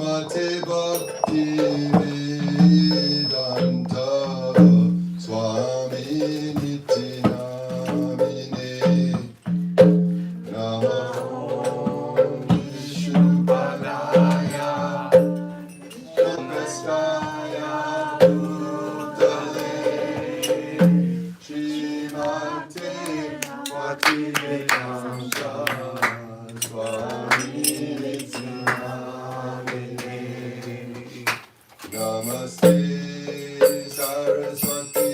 Srimate Bhakti Vedanta Swami Niti Namine Namo Vishnupadaya Shangasaya Bhutale Srimate Bhakti Vedanta Swami Niti Namine Namaste Saraswati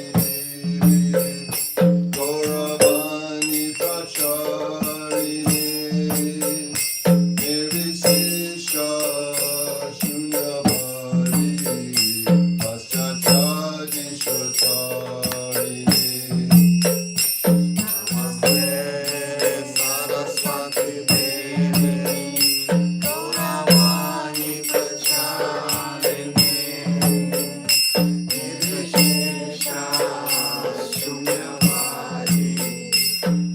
Gauravani Pracharine Nirvisesha Shunyavadi Paschatyaji Shotarine Namaste Saraswati Devi Gauravani Pracharine Nirvisesha Shunyavadi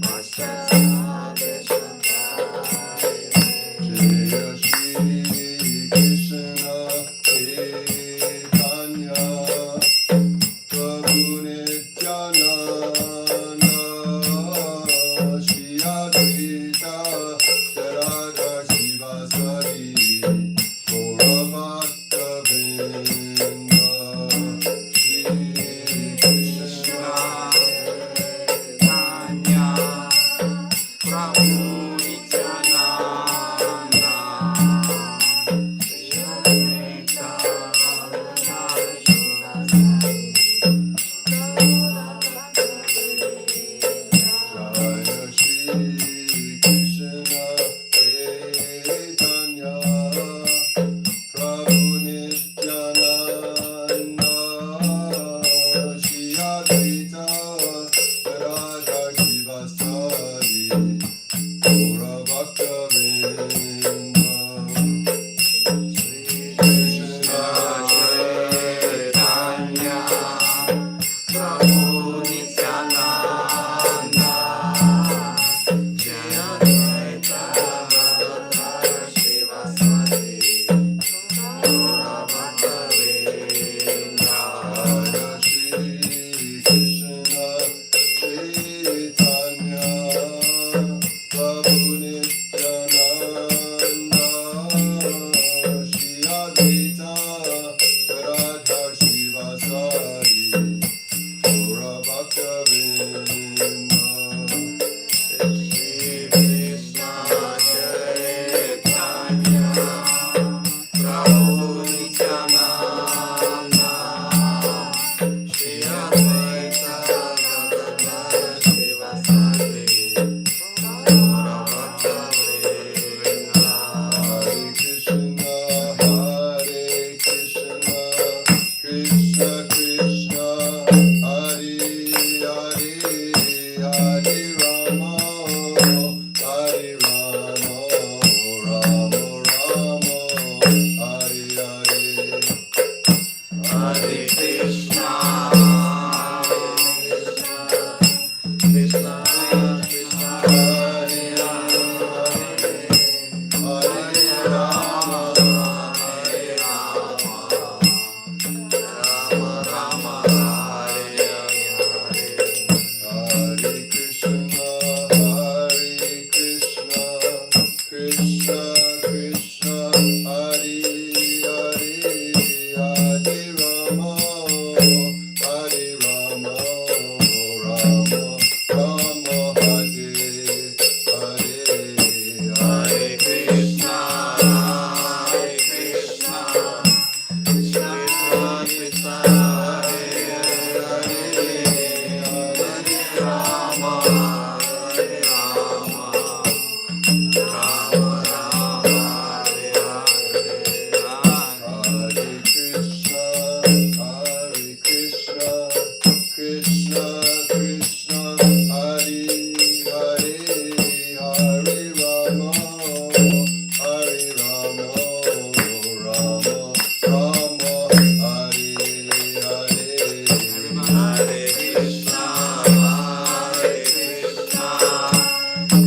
Paschatyaji Shotarine Jaya Shri Krishna Chaitanya Prabhu Nityananda Shri Advaita Gadadhara Sivasadi Gaurabhakta Vrinda Shri Krishna Chaitanya Prabhu Nityananda Shri Advaita Gadadhara Jaya Shri Krishna Chaitanya Prabhu Nityananda Shri Advaita Gadadhara Sivasadi Gaurabhakta Vrinda Shri Krishna Chaitanya Prabhu Nityananda Jaya Advaita Gadadhara Sivasadi Gaurabhakta Vrinda Jaya Shri Krishna Chaitanya Prabhu Nityananda Shri Advaita Gadadhara Sivasadi Gaurabhakta Vrinda Shri Krishna Chaitanya Prabhu Nityananda Shri Advaita Gadadhara Sivasadi Gaurabhakta Vrinda Hare Krishna Krishna Krishna Hare Hare Hare Rama Hare Rama Rama Rama Hare Hare Hare Krishna Krishna Krishna Hare Hare Hare Rama Hare Rama Rama Rama Hare Hare Hare Krishna Krishna Krishna Hare Hare Hare Rama Hare Rama Rama Rama Hare Hare Hare Krishna Krishna Krishna Krishna Hare Hare Hare Rama Hare Rama Rama Rama Hare Hare Hare Krishna Krishna Krishna Hare Hare Hare Rama Hare Rama Rama Rama Hare Hare Hare Krishna Krishna Krishna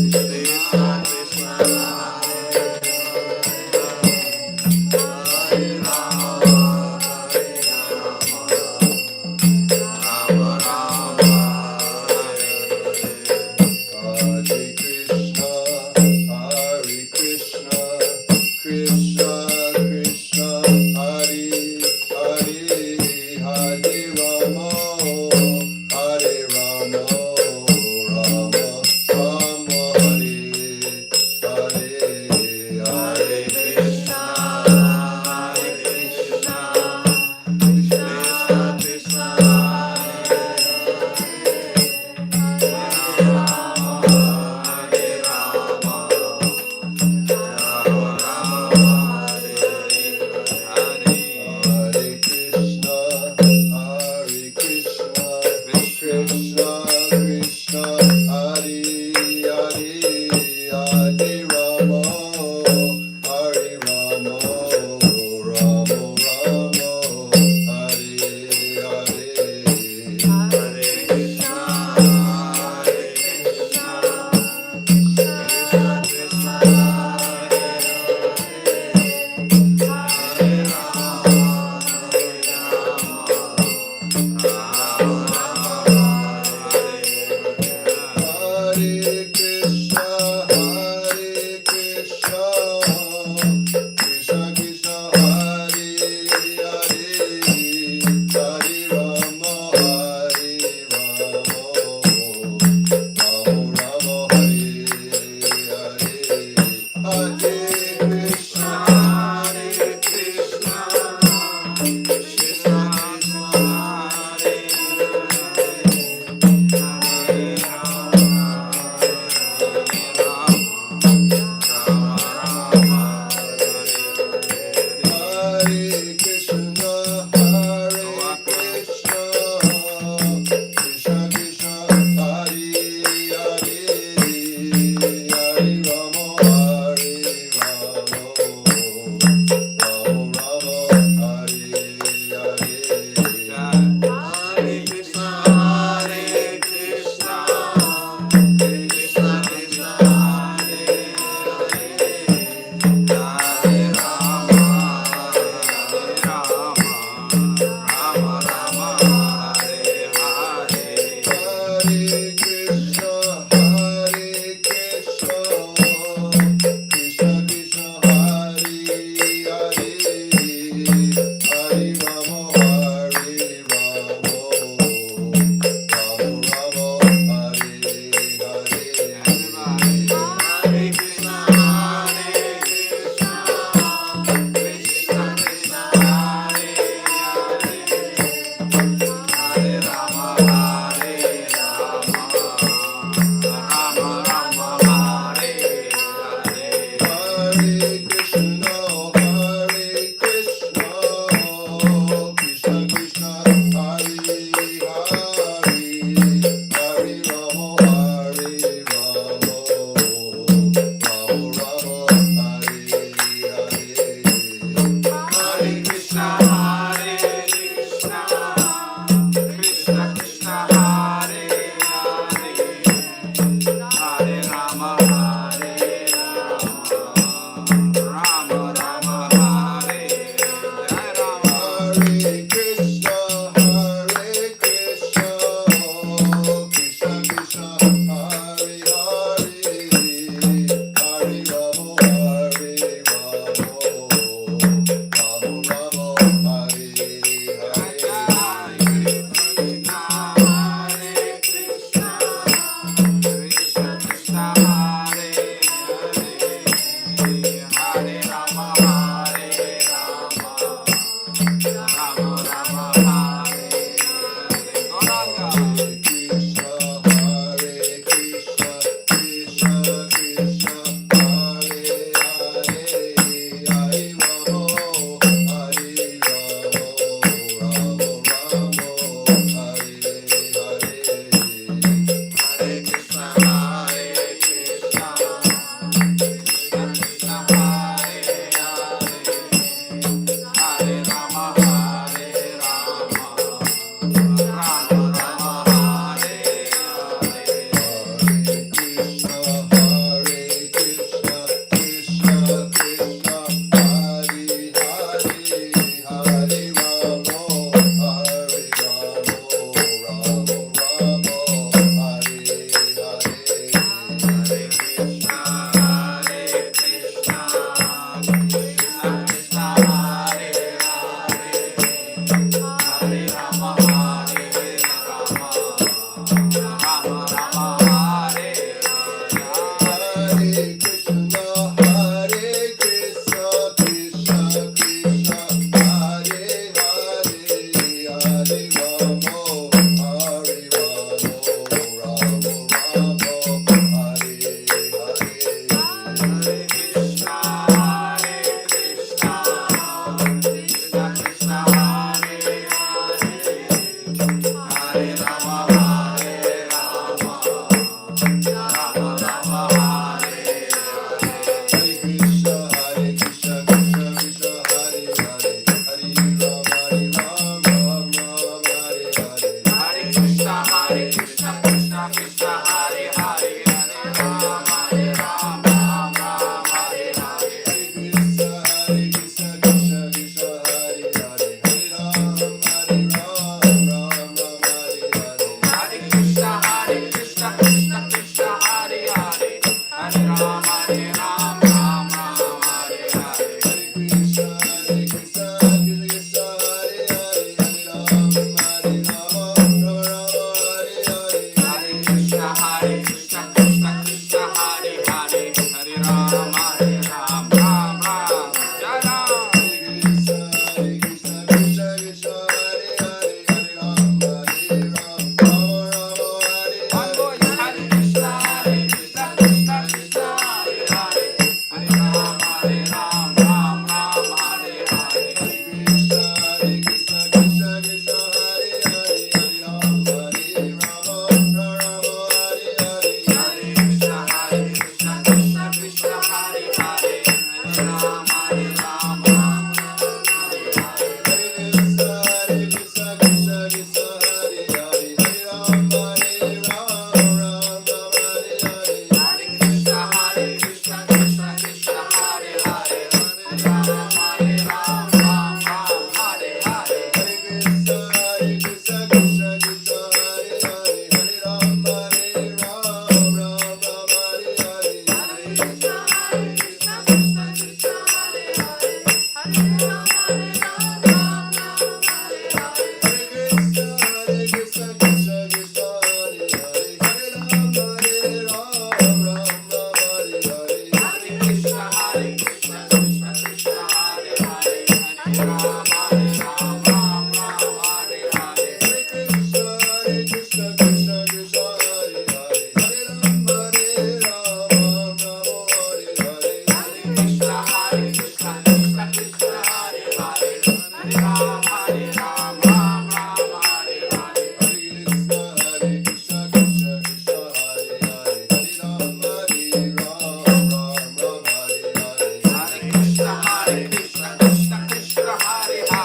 Krishna Hare Krishna Krishna Krishna Hare Hare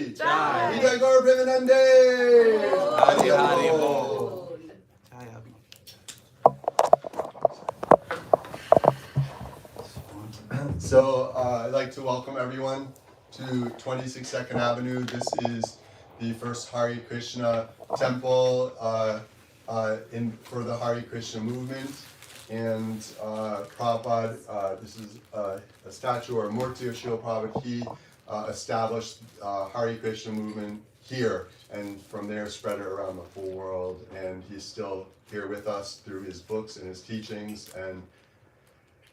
Ki Jai. Nitai Gaur Premanande. Hari Hari Bol. Jai Abhi. So I'd like to welcome everyone to 26th Avenue. This is the first Hare Krishna temple for the Hare Krishna movement. And Prabhupada, this is a statue or a murti of Srila Prabhupada. He established Hare Krishna movement here, and from there spread it around the whole world. And he's still here with us through his books and his teachings,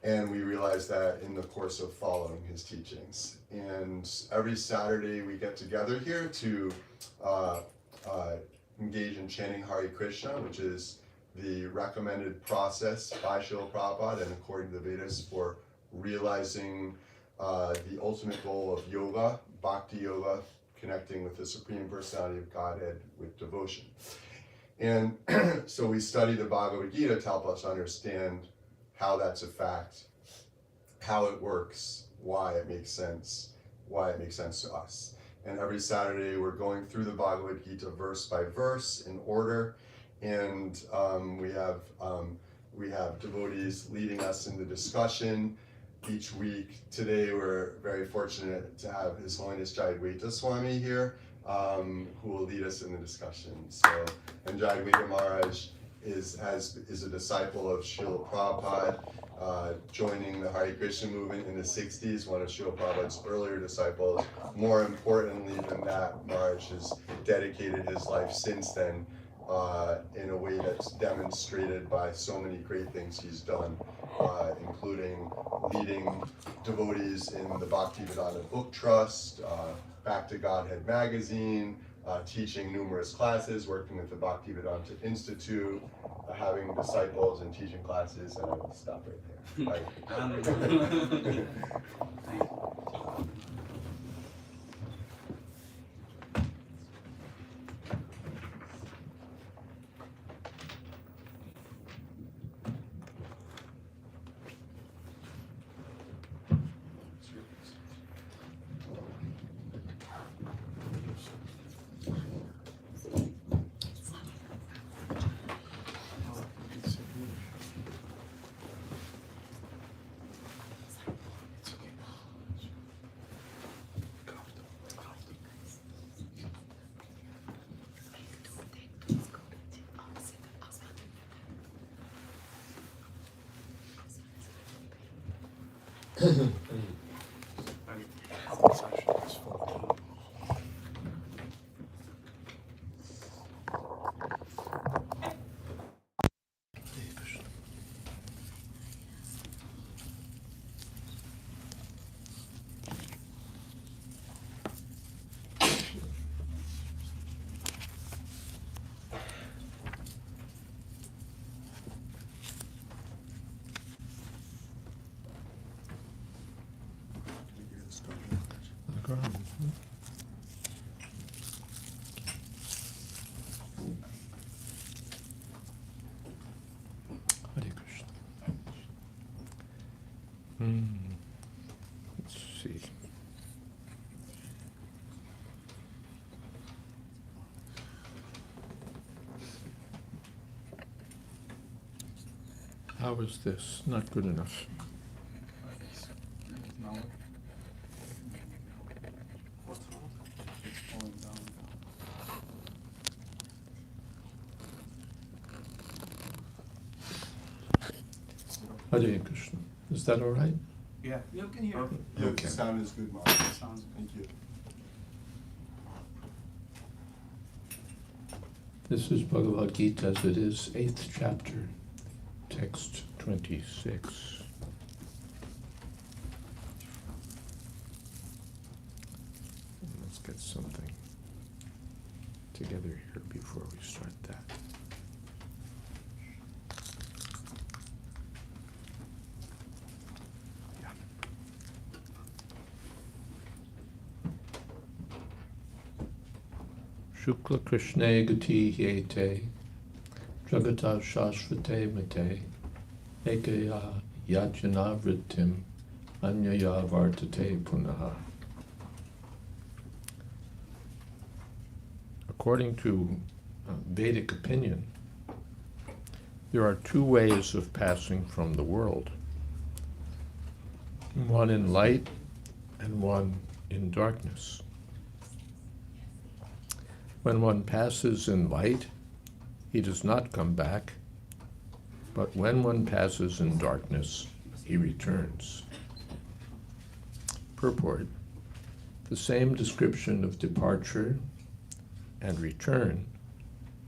and we realized that in the course of following his teachings. And every Saturday we get together here to engage in chanting Hare Krishna, which is the recommended process by Srila Prabhupada and according to the Vedas for realizing the ultimate goal of yoga, bhakti yoga, connecting with the Supreme Personality of Godhead with devotion. And so we study the Bhagavad Gita to help us understand how that's a fact, how it works, why it makes sense to us. And every Saturday we're going through the Bhagavad Gita verse by verse in order, and we have devotees leading us in the discussion each week. Today we're very fortunate to have His Holiness Jayadvaita Swami here, who will lead us in the discussion. So, and Jayadvaita Maharaj is a disciple of Srila Prabhupada, joining the Hare Krishna movement in the 60s, one of Srila Prabhupada's earlier disciples. More importantly than that, Maharaj has dedicated his life since then in a way that's demonstrated by so many great things he's done, including leading devotees in the Bhaktivedanta Book Trust, Back to Godhead magazine, teaching numerous classes, working with the Bhaktivedanta Institute, having disciples and teaching classes, and I will stop right there. Hare Krishna. Let's see. How is this? Not good enough. Hare Krishna. Is that all right? Yeah, you can hear. Your Okay. sound is good, Maharaj. Sounds good. Thank you. This is Bhagavad Gita as it is, 8th chapter, text 26. Let's get something together here before we start that. Shukla Krishna Gati Yete Jagata Shashvate Mate Ekaya Yajana Vritim Anyaya Vartate Punaha. according to Vedic opinion, there are two ways of passing from the world. One in light and one in darkness. When one passes in light, he does not come back, but when one passes in darkness, he returns. Purport: the same description of departure and return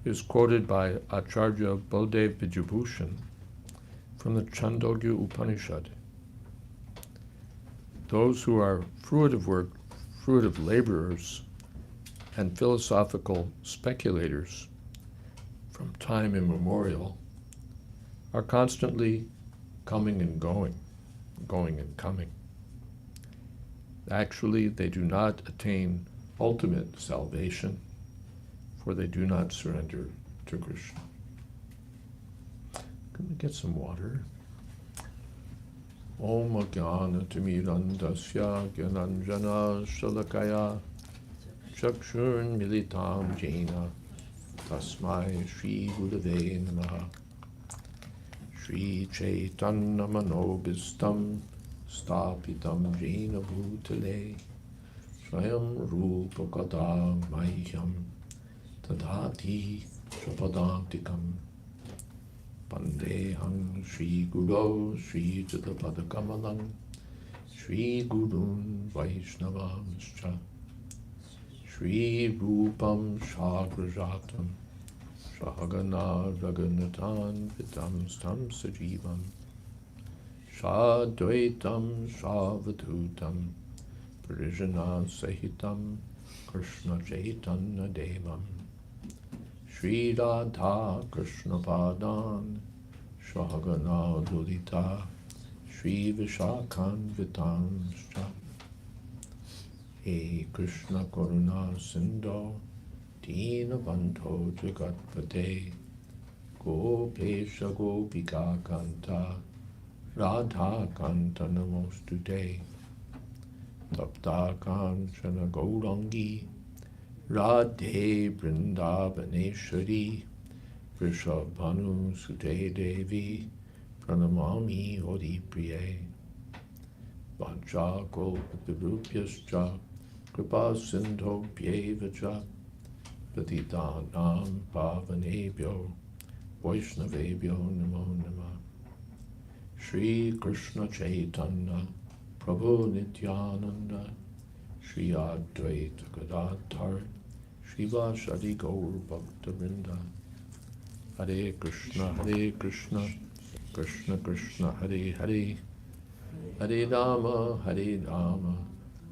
is quoted by Acharya Baldev Vijayabhushan from the Chandogya Upanishad. Those who are fruitive laborers and philosophical speculators from time immemorial are constantly coming and going and coming. Actually, they do not attain ultimate salvation, for they do not surrender to Krishna. Can we get some water? Om Jnana Timirandasya Gyananjana Shalakaya Chakshurn Militam Jena Tasmai Shri Gurave Namaha Shri Chaitanya Manobhistam Stapitam Jena Bhutale Swayam Rupa Kada Mahyam Tadhati Shapadantikam Pandehang Shri Guru Shri Jatapadakamalam Shri Gurun Vaishnavamscha Shri Rupam Shagrajatam Shahagana Raganatan Vitam Stam Sajivam Shadvaitam Shavadutam Parijana Sahitam Krishna Chaitanya Devam Shri Radha Krishna Padan Shahagana Dulita Shri Vishakhan Vitamscha He Krishna Karuna Sindho Dina Bandho Jagatpate Gopesha Gopika Kanta Radha Kanta Namostute Tapta Kanchana Gaurangi Radhe Vrindavaneshwari Vrishabhanu Sute Devi Pranamami Hori Priye Vacha Kalpatarupyascha Kripa Sindho Pyevacha Patitanam Pavanebhyo Vaishnavebhyo Namo Namah Shri Krishna Chaitanya Prabhu Nityananda Shri Advaita Gadadhar Shivasadi Gaur Bhakta Vrinda Hare Krishna Krishna Krishna Hare Hare Hare Rama Rama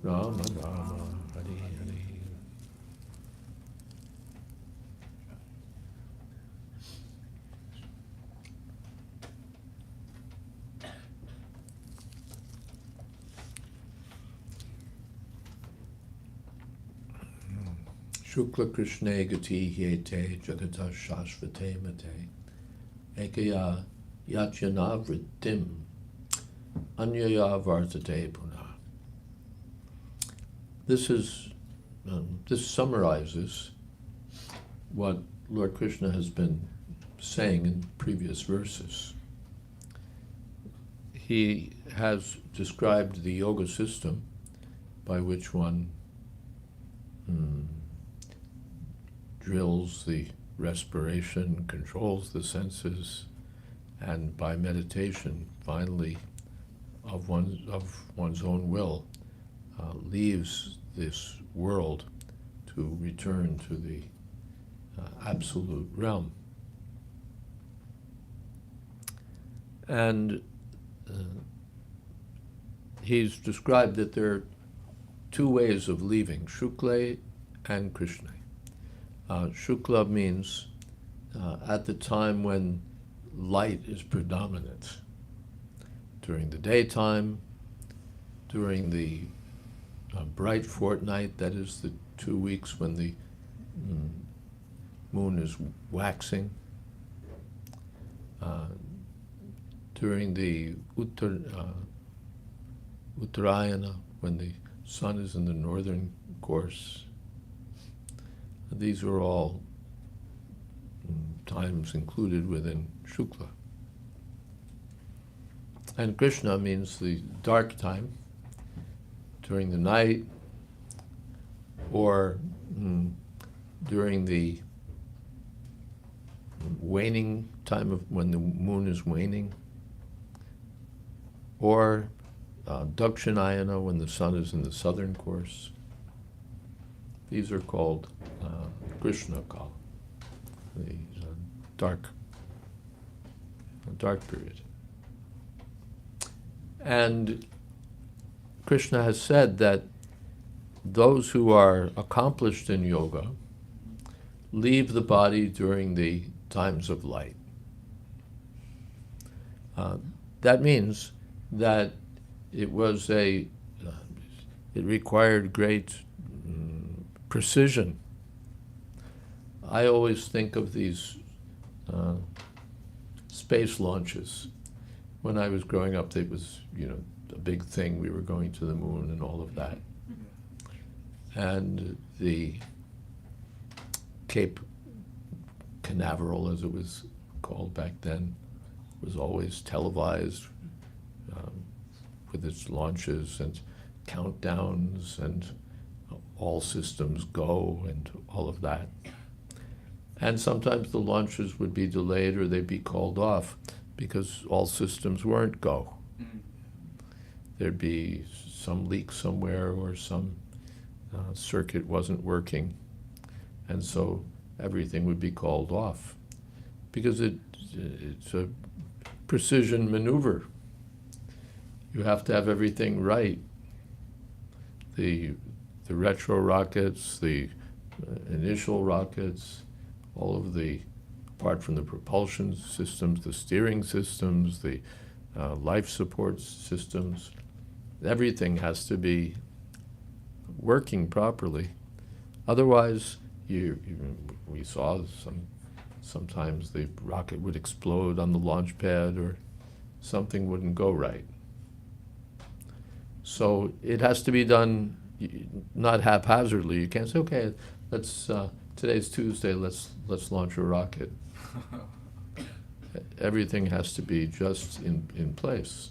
Rama Hare Hare. Shukla Krishna Gati Hyete Jagata Shashvate Mate Ekaya Yachanavritim Anyaya Vartate Puna. This summarizes what Lord Krishna has been saying in previous verses. He has described the yoga system by which one drills the respiration, controls the senses, and by meditation, finally, of one's own will, leaves this world to return to the absolute realm. And he's described that there are two ways of leaving, Shukla and Krishna. Shukla means at the time when light is predominant. During the daytime, during the bright fortnight, that is the 2 weeks when the moon is waxing, during the Uttarayana, when the sun is in the northern course, These are all times included within Shukla. And Krishna means the dark time, during the night, or during the waning time of when the moon is waning, or Dakshinayana when the sun is in the southern course. These are called Krishna Kala, the dark period. And Krishna has said that those who are accomplished in yoga leave the body during the times of light. That means that it required great precision. I always think of these space launches. When I was growing up, it was, a big thing. We were going to the moon and all of that. And the Cape Canaveral, as it was called back then, was always televised with its launches and countdowns and all systems go and all of that. And sometimes the launches would be delayed or they'd be called off because all systems weren't go. There'd be some leak somewhere or some circuit wasn't working, and so everything would be called off because it's a precision maneuver. You have to have everything right. The retro rockets, the initial rockets, all of the, apart from the propulsion systems, the steering systems, the life support systems, everything has to be working properly. Otherwise, we saw sometimes the rocket would explode on the launch pad or something wouldn't go right. So it has to be done not haphazardly. You can't say, okay, today's Tuesday, let's launch a rocket. Everything has to be just in place.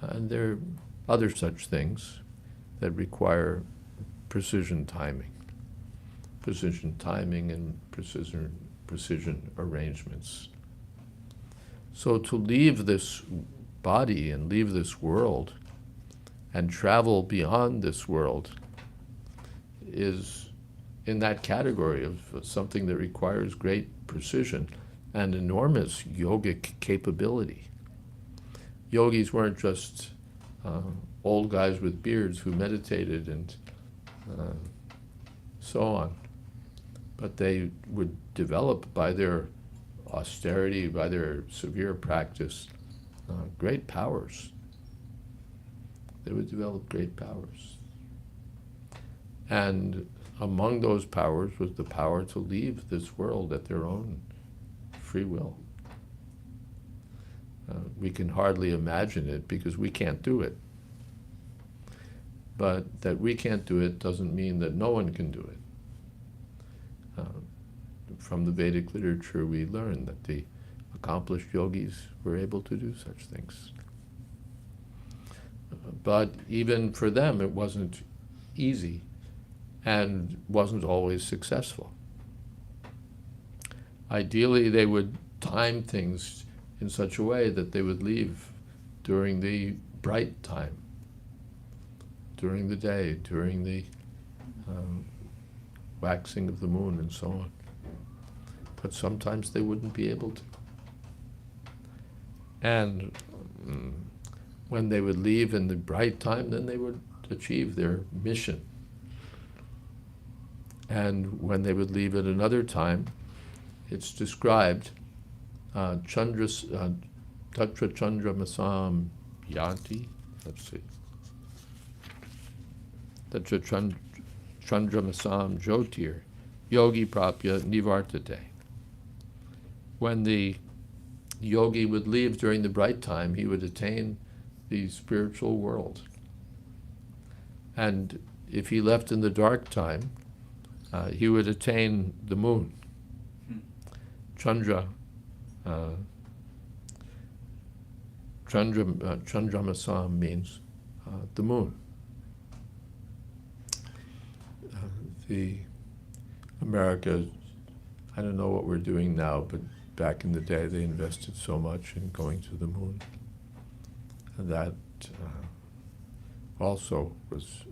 And there are other such things that require precision timing and precision arrangements. So to leave this body and leave this world and travel beyond this world is in that category of something that requires great precision and enormous yogic capability. Yogis weren't just old guys with beards who meditated and so on, but they would develop by their austerity, by their severe practice, great powers. They would develop great powers. And among those powers was the power to leave this world at their own free will. We can hardly imagine it because we can't do it. But that we can't do it doesn't mean that no one can do it. From the Vedic literature, we learn that the accomplished yogis were able to do such things. But even for them, it wasn't easy and wasn't always successful. Ideally, they would time things in such a way that they would leave during the bright time, during the day, during the waxing of the moon and so on. But sometimes they wouldn't be able to. And when they would leave in the bright time, then they would achieve their mission. And when they would leave at another time, it's described, Tatra Chandra Masam Yanti, let's see. Tatra Chandra Masam Jyotir, Yogi Prapya Nivartate. When the yogi would leave during the bright time, he would attain the spiritual world. And if he left in the dark time, he would attain the moon. Chandra, Chandramasam means the moon. The America, I don't know what we're doing now, but back in the day they invested so much in going to the moon. And that also was,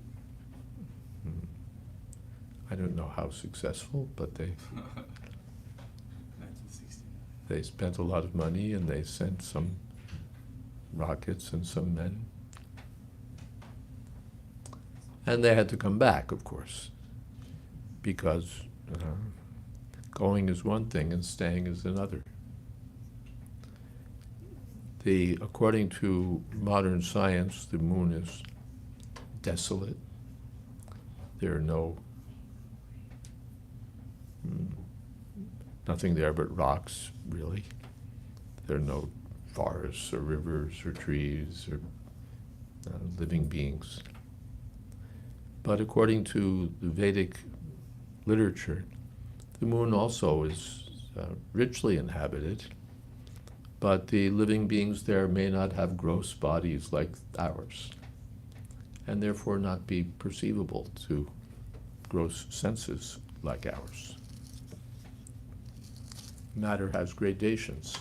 I don't know how successful, but they 1969. spent a lot of money and they sent some rockets and some men. And they had to come back, of course, because going is one thing and staying is another. According to modern science, the moon is desolate. There are nothing there but rocks, really. There are no forests or rivers or trees or living beings. But according to the Vedic literature, the moon also is richly inhabited, but the living beings there may not have gross bodies like ours, and therefore not be perceivable to gross senses like ours. Matter has gradations.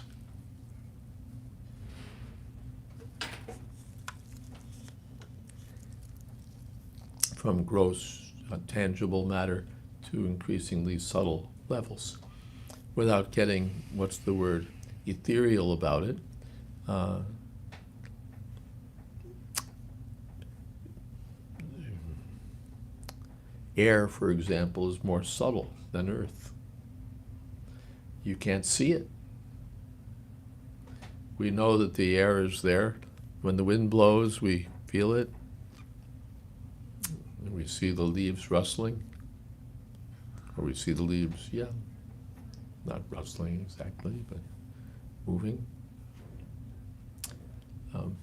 From gross, tangible matter to increasingly subtle levels, without getting, what's the word, ethereal about it. Air, for example, is more subtle than earth. You can't see it. We know that the air is there. When the wind blows, we feel it. And we see the leaves rustling. Or we see the leaves, not rustling exactly, but moving.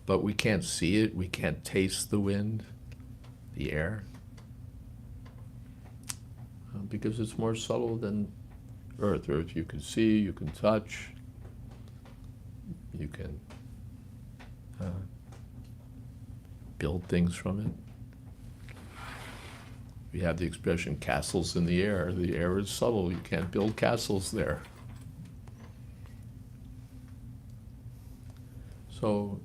But we can't see it. We can't taste the wind, the air, because it's more subtle than earth. Earth you can see, you can touch, you can build things from it. We have the expression castles in the air. The air is subtle. You can't build castles there. So,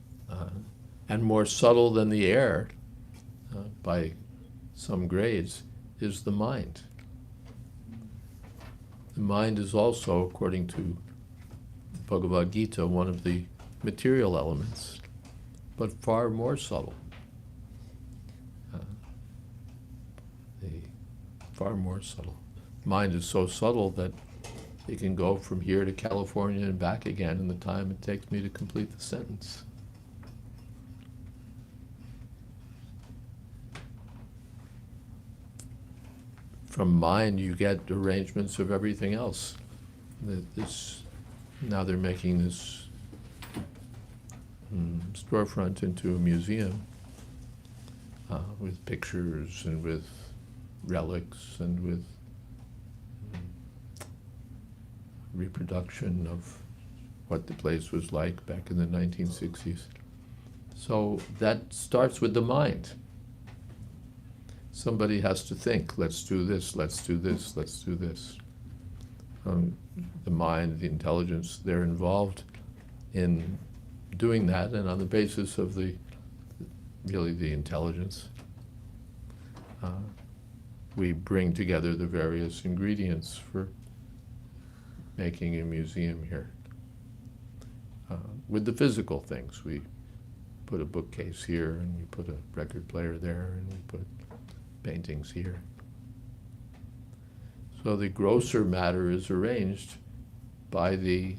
and more subtle than the air, by some grades, is the mind. The mind is also, according to Bhagavad Gita, one of the material elements, but far more subtle. Far more subtle. Mind is so subtle that it can go from here to California and back again in the time it takes me to complete the sentence. From mind, you get arrangements of everything else. Now they're making this storefront into a museum with pictures and with relics and with reproduction of what the place was like back in the 1960s. So that starts with the mind. Somebody has to think, let's do this, let's do this, let's do this. The mind, the intelligence, they're involved in doing that, and on the basis of the intelligence, we bring together the various ingredients for making a museum here. With the physical things, we put a bookcase here, and we put a record player there, and we put paintings here. So the grosser matter is arranged by the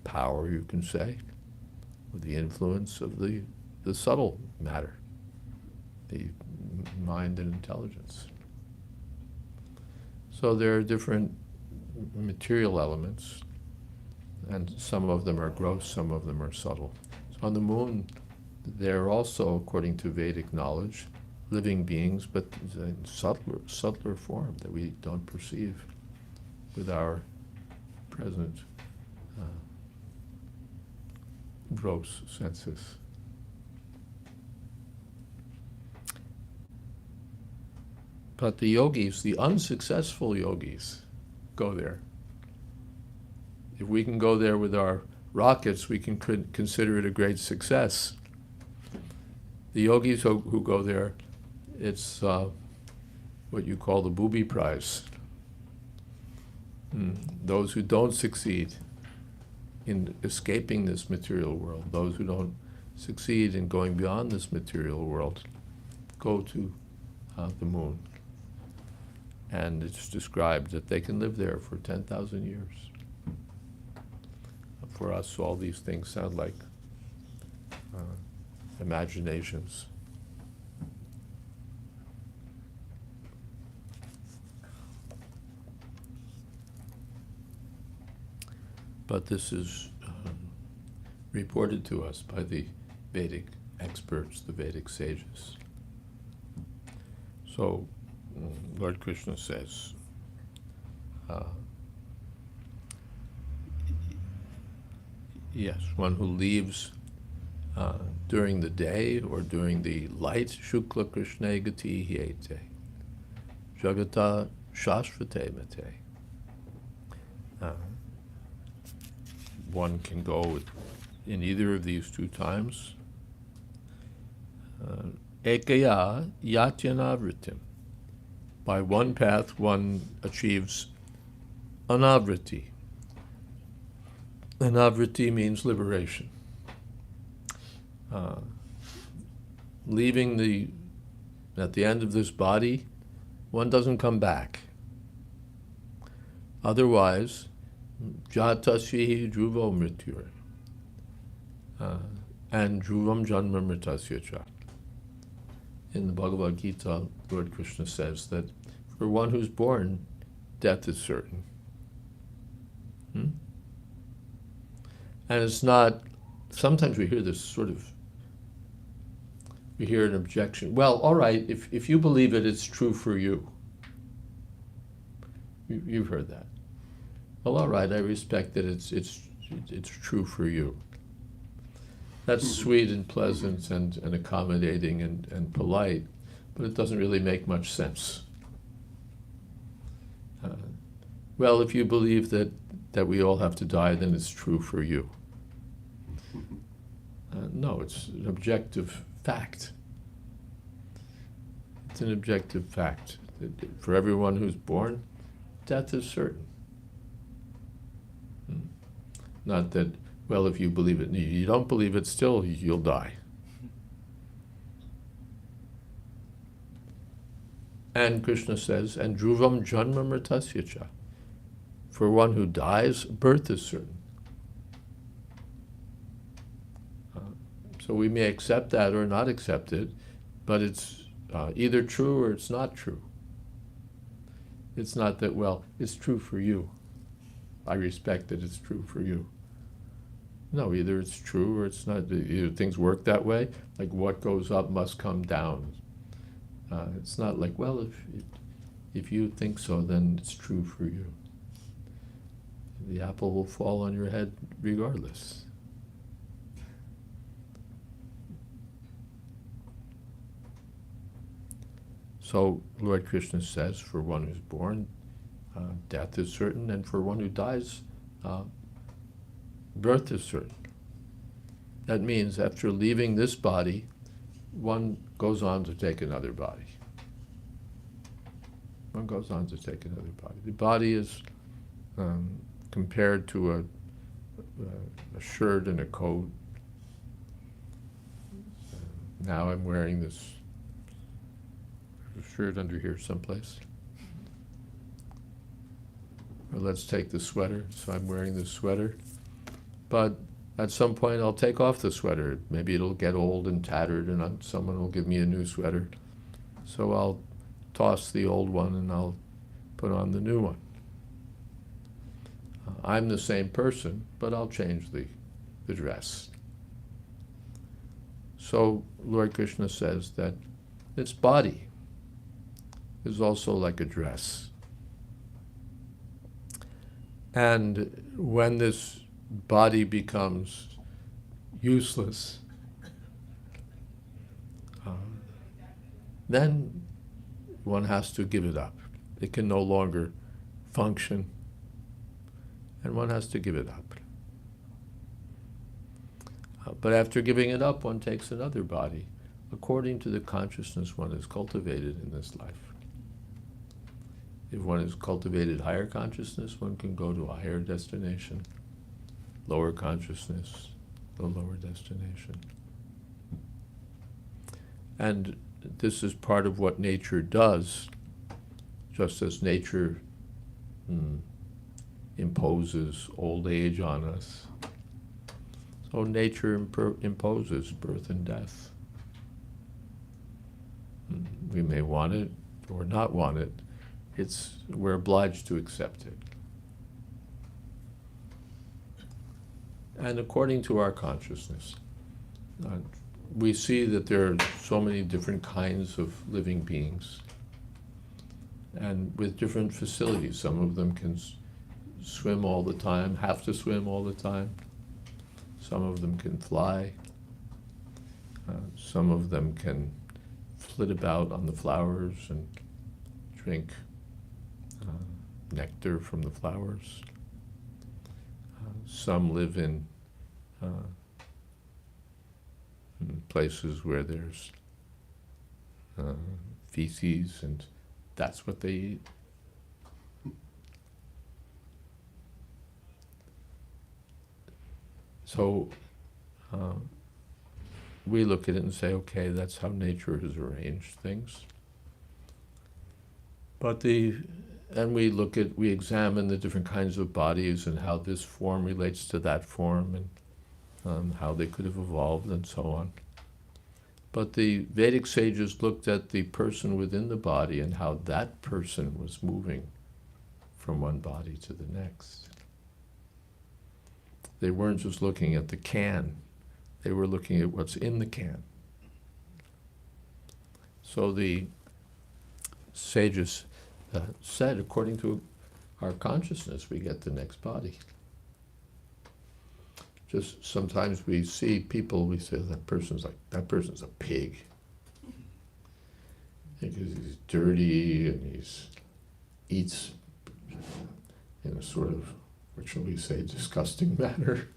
power, you can say, with the influence of the subtle matter, the mind and intelligence. So there are different material elements, and some of them are gross, some of them are subtle. So on the moon, there are also, according to Vedic knowledge, living beings, but in subtler form that we don't perceive with our present gross senses. But the yogis, the unsuccessful yogis, go there. If we can go there with our rockets, we can consider it a great success. The yogis who go there, it's what you call the booby prize. Those who don't succeed in escaping this material world, those who don't succeed in going beyond this material world, go to the moon. And it's described that they can live there for 10,000 years. For us, all these things sound like imaginations. But this is reported to us by the Vedic experts, the Vedic sages. So, Lord Krishna says, yes, one who leaves during the day or during the light, Shukla Krishna Gati Hyete, Jagata Shashvate Mate. One can go in either of these two times. Ekaya Yatyanavritim. By one path, one achieves anavriti. Anavriti means liberation. Leaving at the end of this body, one doesn't come back. Otherwise, jatasvihi dhruvo mrityur, and dhruvam janma mritasya cha. In the Bhagavad Gita, Lord Krishna says that for one who's born, death is certain. And it's not, sometimes we hear this sort of, we hear an objection. Well, all right, if you believe it, it's true for you. You've heard that. Well, all right, I respect that it's true for you. That's sweet and pleasant and accommodating and polite, but it doesn't really make much sense. Well, if you believe that we all have to die, then it's true for you. No, it's an objective fact. It's an objective fact. For everyone who's born, death is certain. Not that, well, if you believe it, you don't believe it, still you'll die. And Krishna says, and dhruvam janma mritasya cha. For one who dies, birth is certain. So we may accept that or not accept it, but it's either true or it's not true. It's not that, well, it's true for you. I respect that it's true for you. No, either it's true or it's not. Either things work that way, like what goes up must come down. It's not like, well, if you think so, then it's true for you. The apple will fall on your head regardless. So Lord Krishna says, for one who's born, death is certain, and for one who dies, birth is certain. That means after leaving this body, one goes on to take another body. One goes on to take another body. The body is compared to a shirt and a coat. Now I'm wearing this shirt under here someplace. Or let's take the sweater. So I'm wearing this sweater. But at some point I'll take off the sweater. Maybe it'll get old and tattered and someone will give me a new sweater. So I'll toss the old one and I'll put on the new one. I'm the same person, but I'll change the dress. So Lord Krishna says that this body is also like a dress. And when this body becomes useless, then one has to give it up. It can no longer function, and one has to give it up. But after giving it up, one takes another body, according to the consciousness one has cultivated in this life. If one has cultivated higher consciousness, one can go to a higher destination. Lower consciousness, the lower destination. And this is part of what nature does, just as nature imposes old age on us. So nature imposes birth and death. We may want it or not want it. We're obliged to accept it. And according to our consciousness, we see that there are so many different kinds of living beings, and with different facilities. Some of them can swim all the time, have to swim all the time. Some of them can fly. Some of them can flit about on the flowers and drink nectar from the flowers. Some live in places where there's feces, and that's what they eat. So we look at it and say, okay, that's how nature has arranged things. But we examine the different kinds of bodies and how this form relates to that form, and how they could have evolved and so on. But the Vedic sages looked at the person within the body and how that person was moving from one body to the next. They weren't just looking at the can, they were looking at what's in the can. So the sages said, according to our consciousness, we get the next body. Just sometimes we see people, we say, that person's a pig. Because he's dirty and he eats in a sort of, what shall we say, disgusting manner.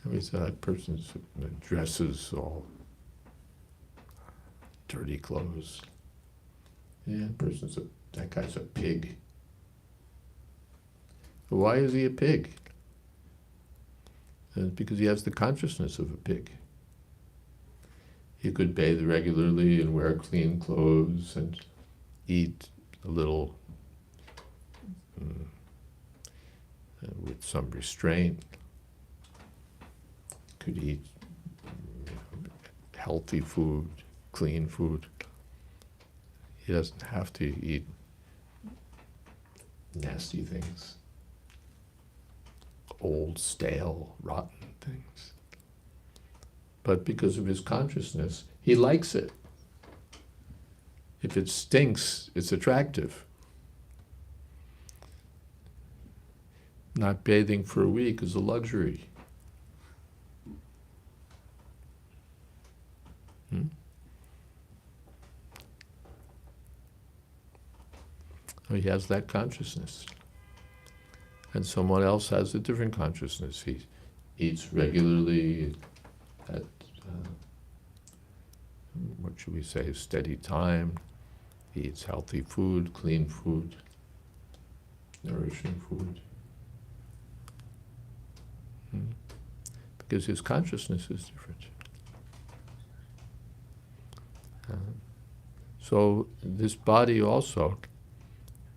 And we say that person's dresses all dirty clothes. Yeah, that guy's a pig. Why is he a pig? Because he has the consciousness of a pig. He could bathe regularly and wear clean clothes and eat a little with some restraint. Could eat healthy food, clean food. He doesn't have to eat nasty things, old, stale, rotten things. But because of his consciousness, he likes it. If it stinks, it's attractive. Not bathing for a week is a luxury. He has that consciousness. And someone else has a different consciousness. He eats regularly at, what should we say, steady time. He eats healthy food, clean food, nourishing food. Because his consciousness is different. So this body also,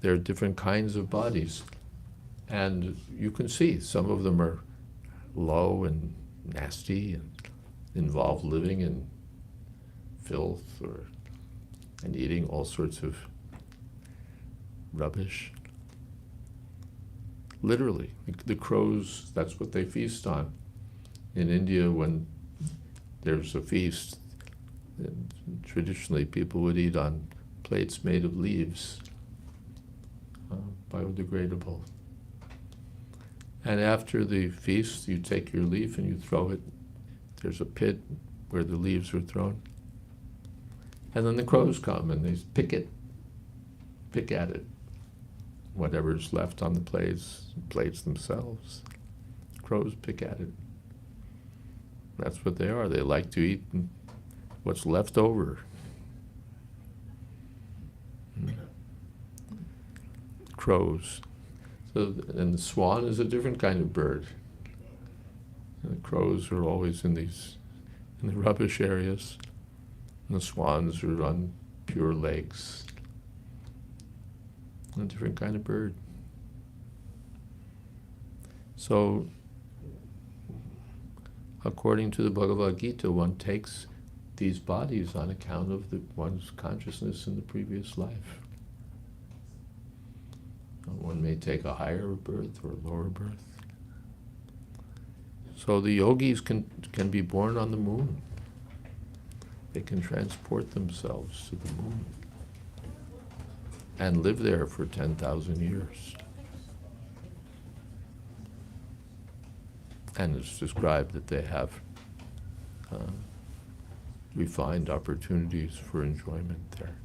there are different kinds of bodies. And you can see some of them are low and nasty and involve living in filth and eating all sorts of rubbish. Literally, the crows, that's what they feast on. In India, when there's a feast, Traditionally, people would eat on plates made of leaves, biodegradable. And after the feast, you take your leaf and you throw it. There's a pit where the leaves are thrown. And then the crows come and they pick at it. Whatever's left on the plates themselves. Crows pick at it. That's what they are. They like to eat what's left over. Crows. So, and the swan is a different kind of bird. And the crows are always in the rubbish areas. And the swans are on pure lakes. A different kind of bird. So, according to the Bhagavad Gita, one takes these bodies on account of one's consciousness in the previous life. One may take a higher birth or a lower birth. So the yogis can be born on the moon. They can transport themselves to the moon and live there for 10,000 years. And it's described that they have refined opportunities for enjoyment there.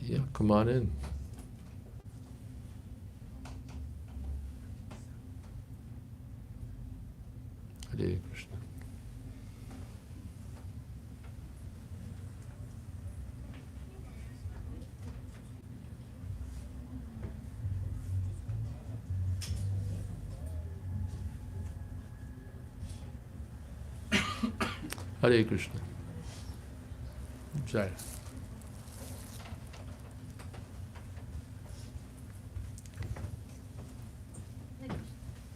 Yeah, come on in. Hare Krishna. Hare Krishna. Jai.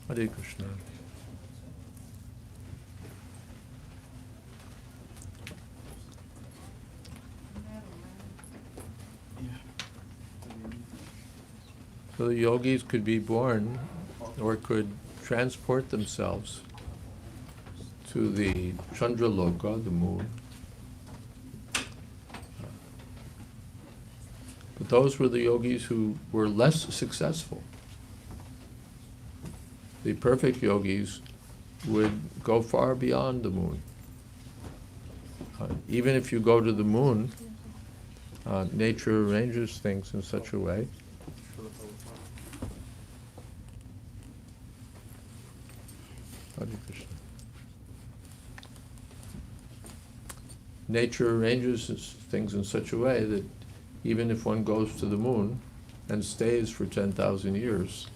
Hare Krishna. So the yogis could be born or could transport themselves to the Chandraloka, the moon. But those were the yogis who were less successful. The perfect yogis would go far beyond the moon. Even if you go to the moon, nature arranges things in such a way. Hare Krishna. Nature arranges things in such a way that even if one goes to the moon and stays for 10,000 years,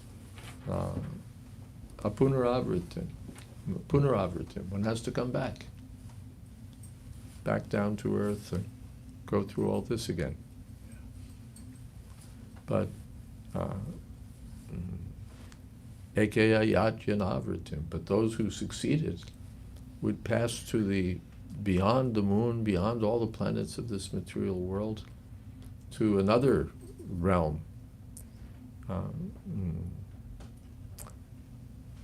punaravrtim, one has to come back down to earth and go through all this again. But ekeya yatyanavritim, but those who succeeded would pass to the beyond the moon, beyond all the planets of this material world, to another realm,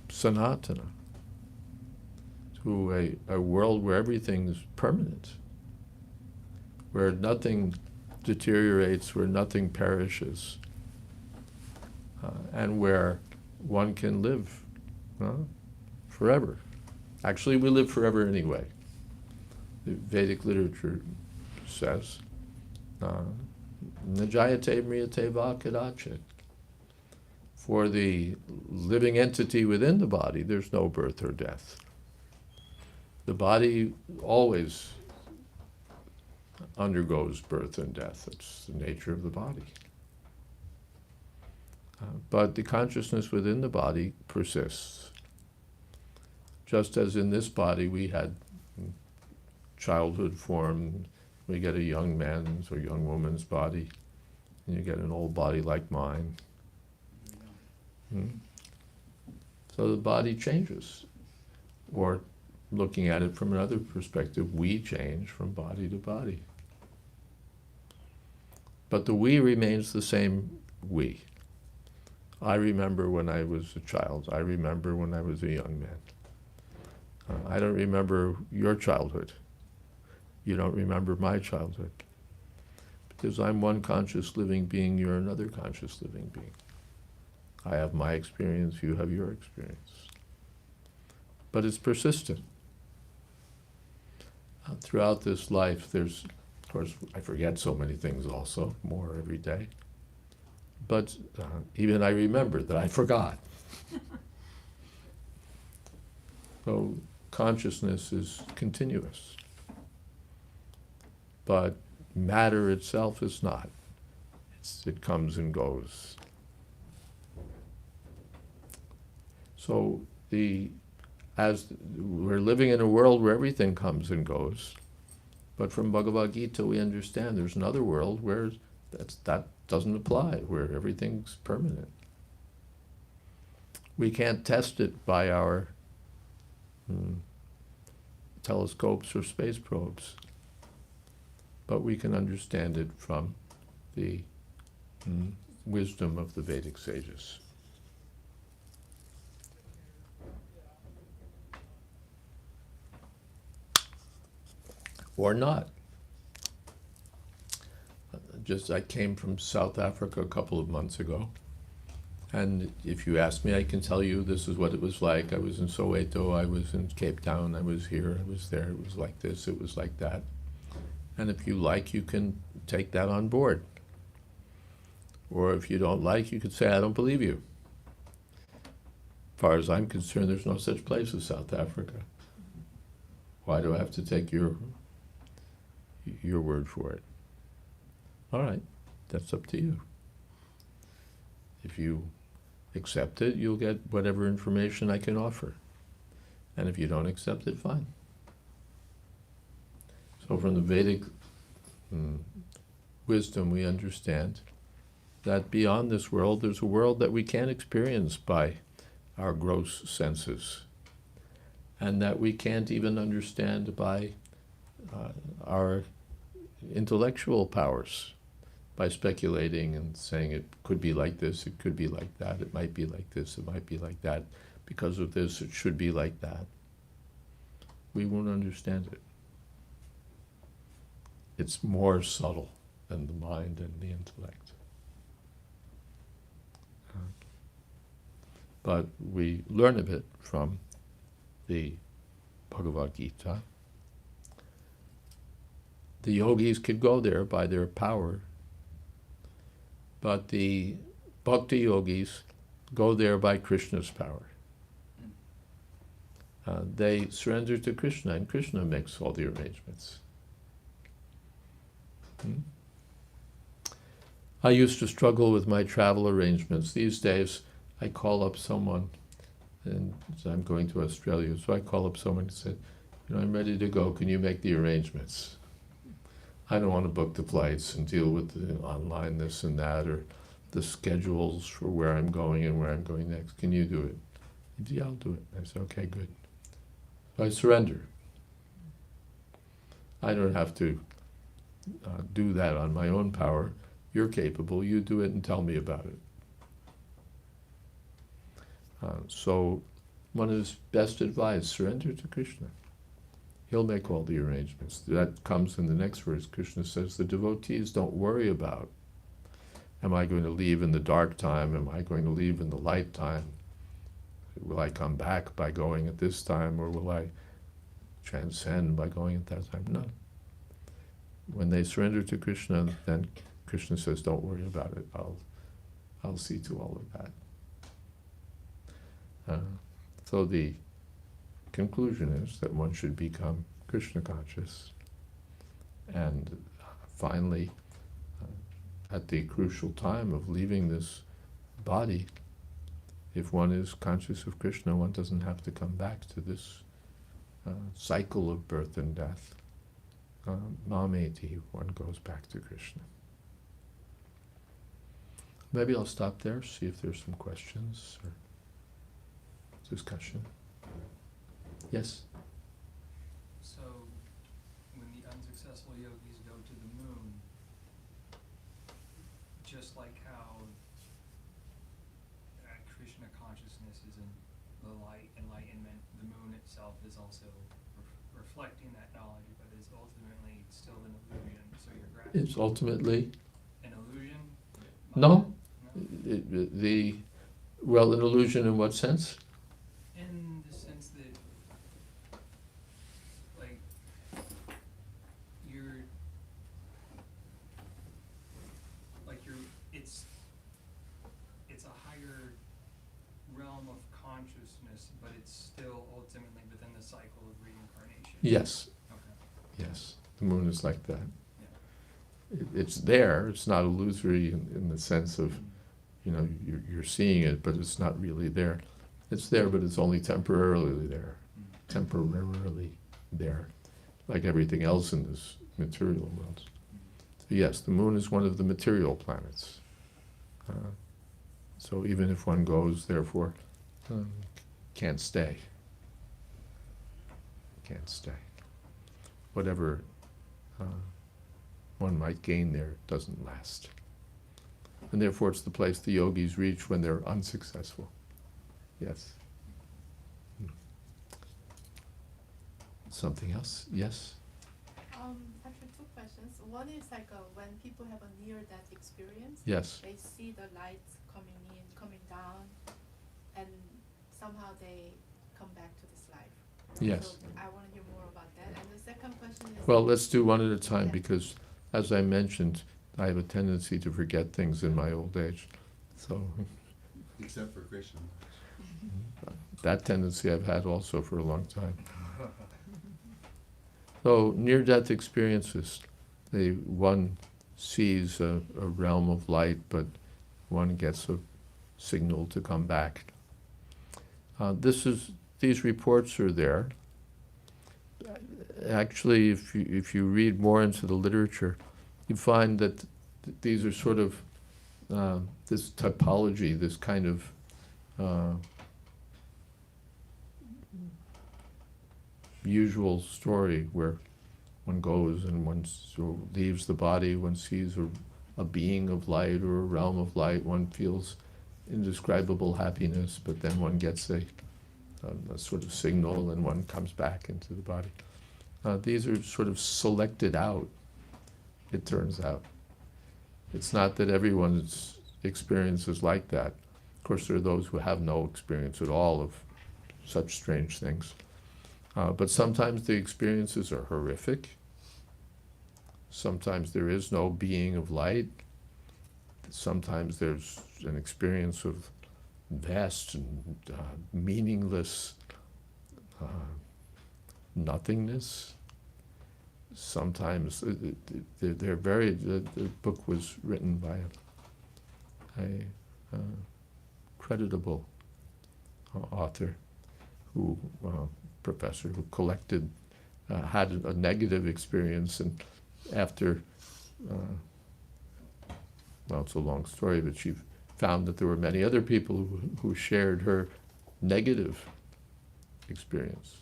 sanatana, to a world where everything is permanent, where nothing deteriorates, where nothing perishes, and where one can live forever. Actually, we live forever anyway. The Vedic literature says, Najayate mriyate va kadachit. For the living entity within the body, there's no birth or death. The body always undergoes birth and death. It's the nature of the body. But the consciousness within the body persists. Just as in this body we had childhood form, we get a young man's or young woman's body, and you get an old body like mine. So the body changes. Or looking at it from another perspective, we change from body to body. But the we remains the same we. I remember when I was a child. I remember when I was a young man. I don't remember your childhood. You don't remember my childhood. Because I'm one conscious living being, you're another conscious living being. I have my experience, you have your experience. But it's persistent. Throughout this life, there's, of course, I forget so many things also, more every day. But even I remember that I forgot. So consciousness is continuous. But matter itself is not. It comes and goes. So as we're living in a world where everything comes and goes, but from Bhagavad Gita we understand there's another world where that doesn't apply, where everything's permanent. We can't test it by our telescopes or space probes, but we can understand it from the wisdom of the Vedic sages. Or not. I came from South Africa a couple of months ago, and if you ask me, I can tell you this is what it was like. I was in Soweto, I was in Cape Town, I was here, I was there, it was like this, it was like that. And if you like, you can take that on board. Or if you don't like, you could say, I don't believe you. As far as I'm concerned, there's no such place as South Africa. Why do I have to take your word for it? All right, that's up to you. If you accept it, you'll get whatever information I can offer. And if you don't accept it, fine. So from the Vedic wisdom, we understand that beyond this world, there's a world that we can't experience by our gross senses, and that we can't even understand by our intellectual powers, by speculating and saying it could be like this, it could be like that, it might be like this, it might be like that, because of this it should be like that. We won't understand it. It's more subtle than the mind and the intellect. But we learn of it from the Bhagavad Gita. The yogis could go there by their power, but the bhakti yogis go there by Krishna's power. They surrender to Krishna, and Krishna makes all the arrangements. I used to struggle with my travel arrangements. These days, I call up someone, and I'm going to Australia, so I call up someone and say, I'm ready to go, can you make the arrangements? I don't want to book the flights and deal with the online this and that, or the schedules for where I'm going and where I'm going next. Can you do it? Yeah, I'll do it. I said, okay, good. So I surrender. I don't have to do that on my own power. You're capable, you do it and tell me about it. So one of his best advice, surrender to Krishna. He'll make all the arrangements. That comes in the next verse. Krishna says, the devotees don't worry about, am I going to leave in the dark time? Am I going to leave in the light time? Will I come back by going at this time, or will I transcend by going at that time? No. When they surrender to Krishna, then Krishna says, don't worry about it. I'll see to all of that. So the conclusion is that one should become Krishna conscious, and finally, at the crucial time of leaving this body, if one is conscious of Krishna, one doesn't have to come back to this cycle of birth and death. Mameti, one goes back to Krishna. Maybe I'll stop there, see if there's some questions or discussion. Yes? So, when the unsuccessful yogis go to the moon, just like how Krishna consciousness is in the light, enlightenment, the the moon itself is also reflecting that knowledge, but is ultimately still an illusion, so you're grasping. It's ultimately, An illusion? no, No? well, an illusion in what sense? In the sense that, like, it's a higher realm of consciousness, but it's still ultimately within the cycle of reincarnation. Yes, Okay. yes, the moon is like that. Yeah. It's there, it's not illusory in the sense of, you're seeing it, but it's not really there. It's there, but it's only temporarily there, like everything else in this material world. So yes, the moon is one of the material planets. So even if one goes, therefore, can't stay. Can't stay. Whatever one might gain there doesn't last. And therefore it's the place the yogis reach when they're unsuccessful. Yes? Something else? Yes? Actually, two questions. One is like when people have a near-death experience, Yes. they see the lights coming in, coming down, and somehow they come back to this life. Yes. So I want to hear more about that. And the second question is. Well, let's do one at a time Yeah. because, as I mentioned, I have a tendency to forget things in my old age. So Except for Krishna. that tendency I've had also for a long time. So near-death experiences, one sees a realm of light, but one gets a signal to come back. These reports are there. Actually, if you read more into the literature, you find that these are sort of this typology, this kind of usual story where one goes and one leaves the body, one sees a being of light or a realm of light, one feels indescribable happiness, but then one gets a sort of signal and one comes back into the body. These are sort of selected out, it turns out. It's not that everyone's experience is like that. Of course, there are those who have no experience at all of such strange things. But sometimes the experiences are horrific. Sometimes there is no being of light. Sometimes there's an experience of vast and meaningless nothingness. Sometimes the book was written by a creditable author professor who collected, had a negative experience, and after, well, it's a long story, but she found that there were many other people who shared her negative experience.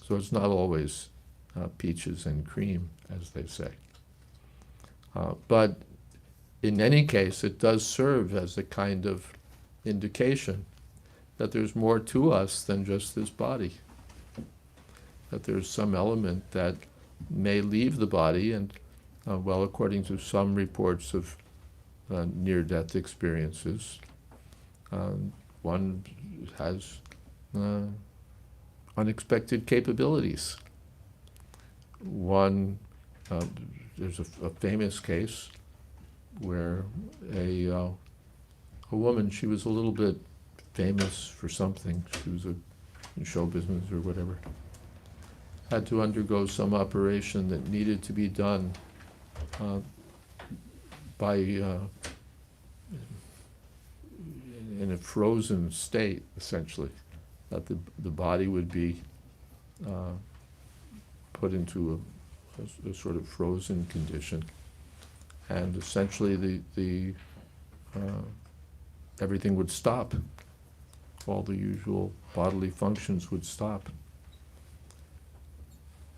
So it's not always peaches and cream, as they say. But in any case, it does serve as a kind of indication that there's more to us than just this body. That there's some element that may leave the body, and well, according to some reports of near-death experiences, one has unexpected capabilities. There's a famous case where a woman, she was a little bit famous for something, she was in show business or whatever, had to undergo some operation that needed to be done in a frozen state, essentially, that the body would be put into a sort of frozen condition, and essentially the everything would stop. All the usual bodily functions would stop.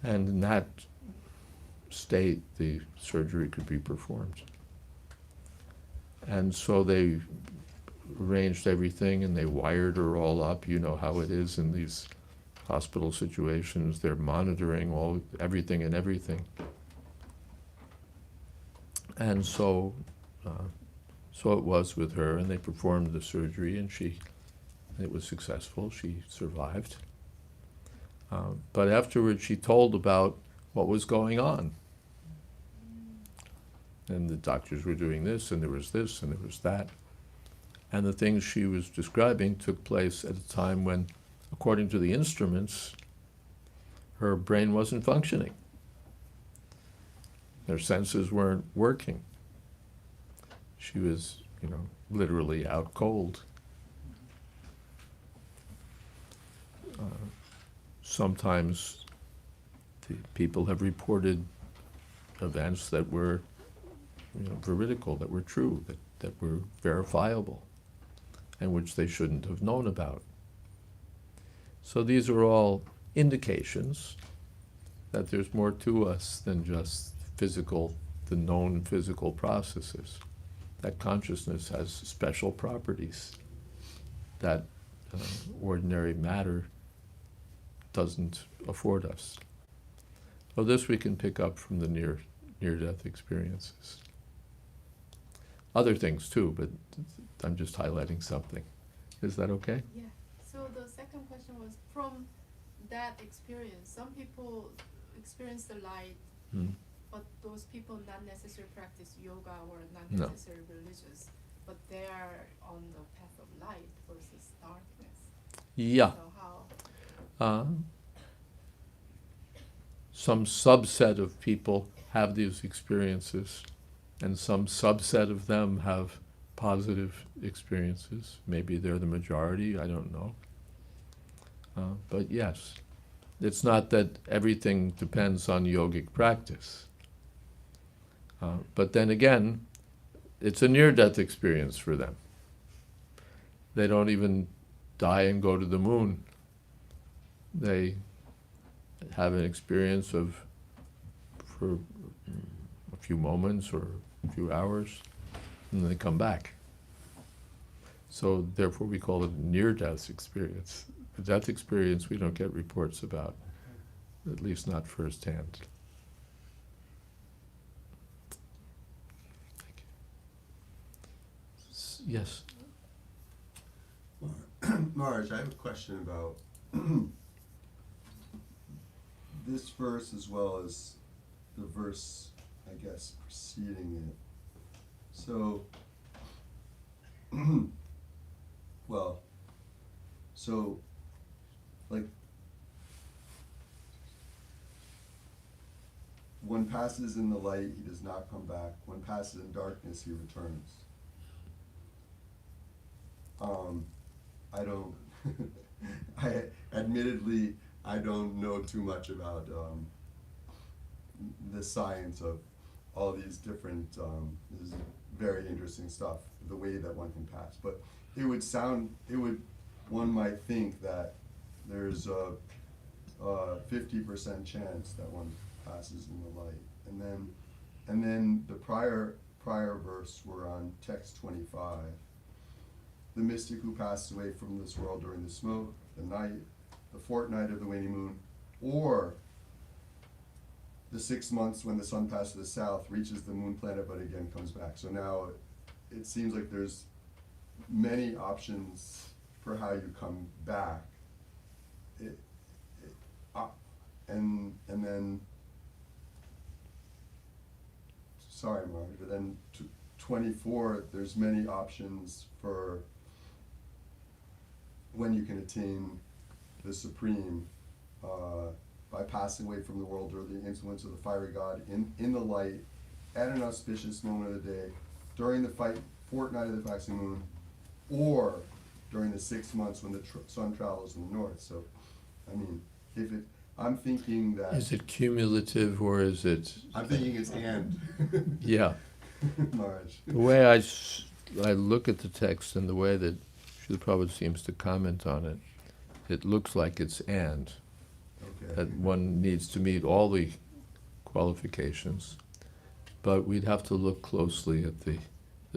And in that state, the surgery could be performed. And so they arranged everything and they wired her all up. You know how it is in these hospital situations. They're monitoring everything and everything. And so it was with her, and they performed the surgery, and it was successful. She survived. But afterwards, she told about what was going on. And the doctors were doing this, and there was this, and there was that. And the things she was describing took place at a time when, according to the instruments, her brain wasn't functioning. Her senses weren't working. She was, literally out cold. Sometimes the people have reported events that were, veridical, that were true, that were verifiable, and which they shouldn't have known about. So these are all indications that there's more to us than just the known physical processes. That consciousness has special properties that ordinary matter doesn't afford us. Well, this we can pick up from the near-death experiences. Other things too, but I'm just highlighting something. Is that okay? Yeah. So the second question was, from that experience, some people experience the light, but those people not necessarily practice yoga or not No. necessarily religious, but they are on the path of light versus darkness. Yeah. So how? Some subset of people have these experiences, and some subset of them have positive experiences. Maybe they're the majority, I don't know. But yes, it's not that everything depends on yogic practice. But then again, it's a near-death experience for them. They don't even die and go to the moon. They have an experience for a few moments or a few hours, and then they come back. So therefore we call it a near-death experience. The death experience we don't get reports about, at least not firsthand. Yes. Marge, I have a question about this verse as well as the verse, I guess, preceding it. So, like, one passes in the light, he does not come back. One passes in darkness, he returns. I don't, admittedly, I don't know too much about the science of all these different, this is very interesting stuff, the way that one can pass. But one might think that there's a 50% chance that one passes in the light. And then the prior verse, we're on text 25. The mystic who passed away from this world during the smoke, the night, the fortnight of the waning moon, or the 6 months when the sun passes to the south, reaches the moon planet, but again comes back. So now it seems like there's many options for how you come back. And then, sorry, Mark, but then 24, there's many options for when you can attain the Supreme by passing away from the world or the influence of the fiery God in the light at an auspicious moment of the day, during the fortnight of the waxing moon, or during the 6 months when the sun travels in the north. So, I mean, I'm thinking that... Is it cumulative or is it... I'm thinking it's and. Yeah. Marge. The way I look at the text and the way that Srila Prabhupada seems to comment on it, it looks like it's and. Okay. That one needs to meet all the qualifications. But we'd have to look closely at the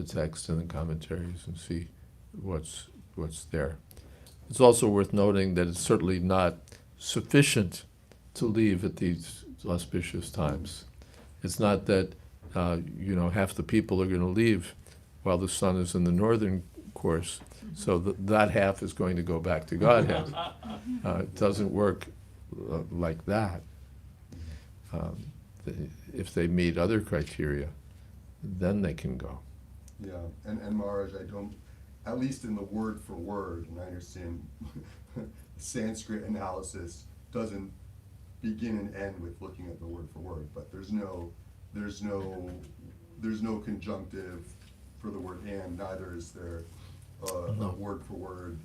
text and the commentaries and see what's there. It's also worth noting that it's certainly not sufficient to leave at these auspicious times. It's not that half the people are going to leave while the sun is in the northern course, so that half is going to go back to Godhead. It doesn't work like that. If they meet other criteria, then they can go. Yeah, and Maharaj, I don't, at least in the word for word, and I understand Sanskrit analysis doesn't begin and end with looking at the word for word, but there's no conjunctive for the word and, neither is there a word for word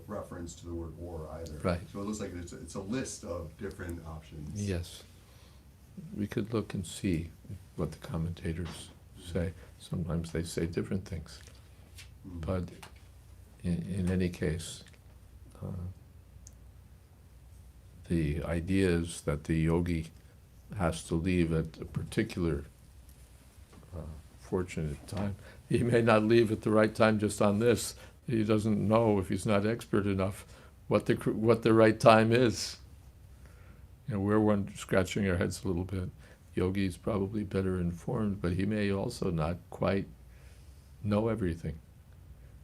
reference to the word or either. Right. So it looks like it's a list of different options. Yes. We could look and see what the commentators say. Sometimes they say different things. But in any case, the idea is that the yogi has to leave at a particular fortunate time. He may not leave at the right time just on this. He doesn't know, if he's not expert enough, what the right time is. We're scratching our heads a little bit. Yogi's probably better informed, but he may also not quite know everything.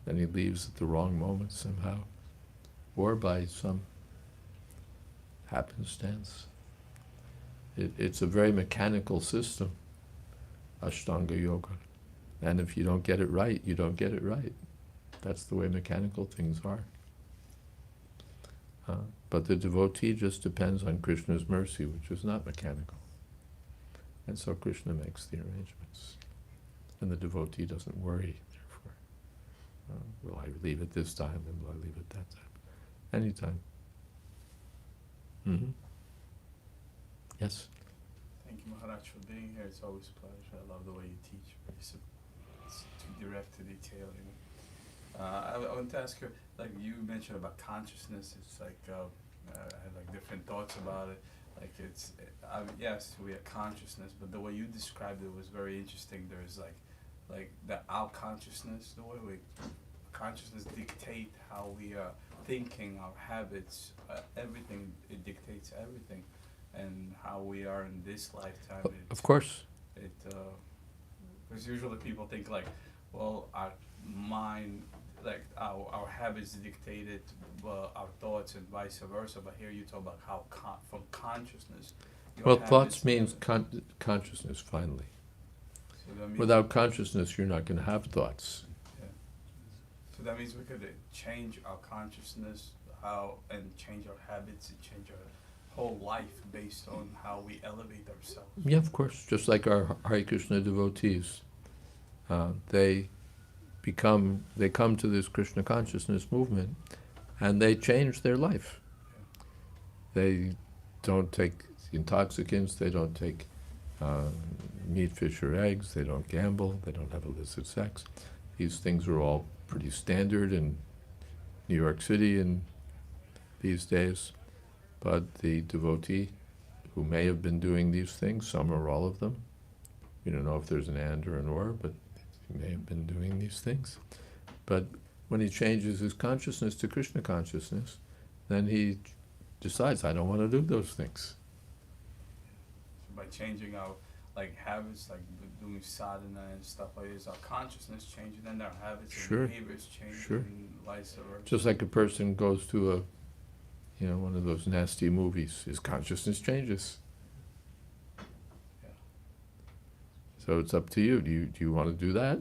Then he leaves at the wrong moment somehow, or by some happenstance. It's a very mechanical system, Ashtanga Yoga. And if you don't get it right, you don't get it right. That's the way mechanical things are. But the devotee just depends on Krishna's mercy, which is not mechanical. And so Krishna makes the arrangements. And the devotee doesn't worry, therefore. Will I leave at this time, and will I leave at that time? Anytime. Mm-hmm. Yes? Thank you, Maharaj, for being here. It's always a pleasure. I love the way you teach. It's too direct to detail. I want to ask you, like you mentioned about consciousness. It's like I had like different thoughts about it. Like yes, we have consciousness, but the way you described it was very interesting. There's like our consciousness, the way we consciousness dictate how we are thinking, our habits, everything. It dictates everything, and how we are in this lifetime. Of course. Because usually people think like, well, our mind, like our habits dictated our thoughts and vice versa. But here you talk about how from consciousness. Well, thoughts means consciousness, finally. So that means without consciousness, you're not going to have thoughts. Yeah. So that means we could change our consciousness, and change our habits, and change our whole life based on how we elevate ourselves. Yeah, of course. Just like our Hare Krishna devotees, they come to this Krishna consciousness movement, and they change their life. They don't take intoxicants. They don't take meat, fish, or eggs. They don't gamble. They don't have illicit sex. These things are all pretty standard in New York City in these days. But the devotee who may have been doing these things, some or all of them, we don't know if there's an and or an or, but he may have been doing these things. But when he changes his consciousness to Krishna consciousness, then he decides, I don't want to do those things. So by changing our habits, like doing sadhana and stuff like this, our consciousness changing, then our habits and behaviors changing, and vice versa. Just like a person goes to one of those nasty movies, his consciousness changes. Yeah. So it's up to you. Do you want to do that?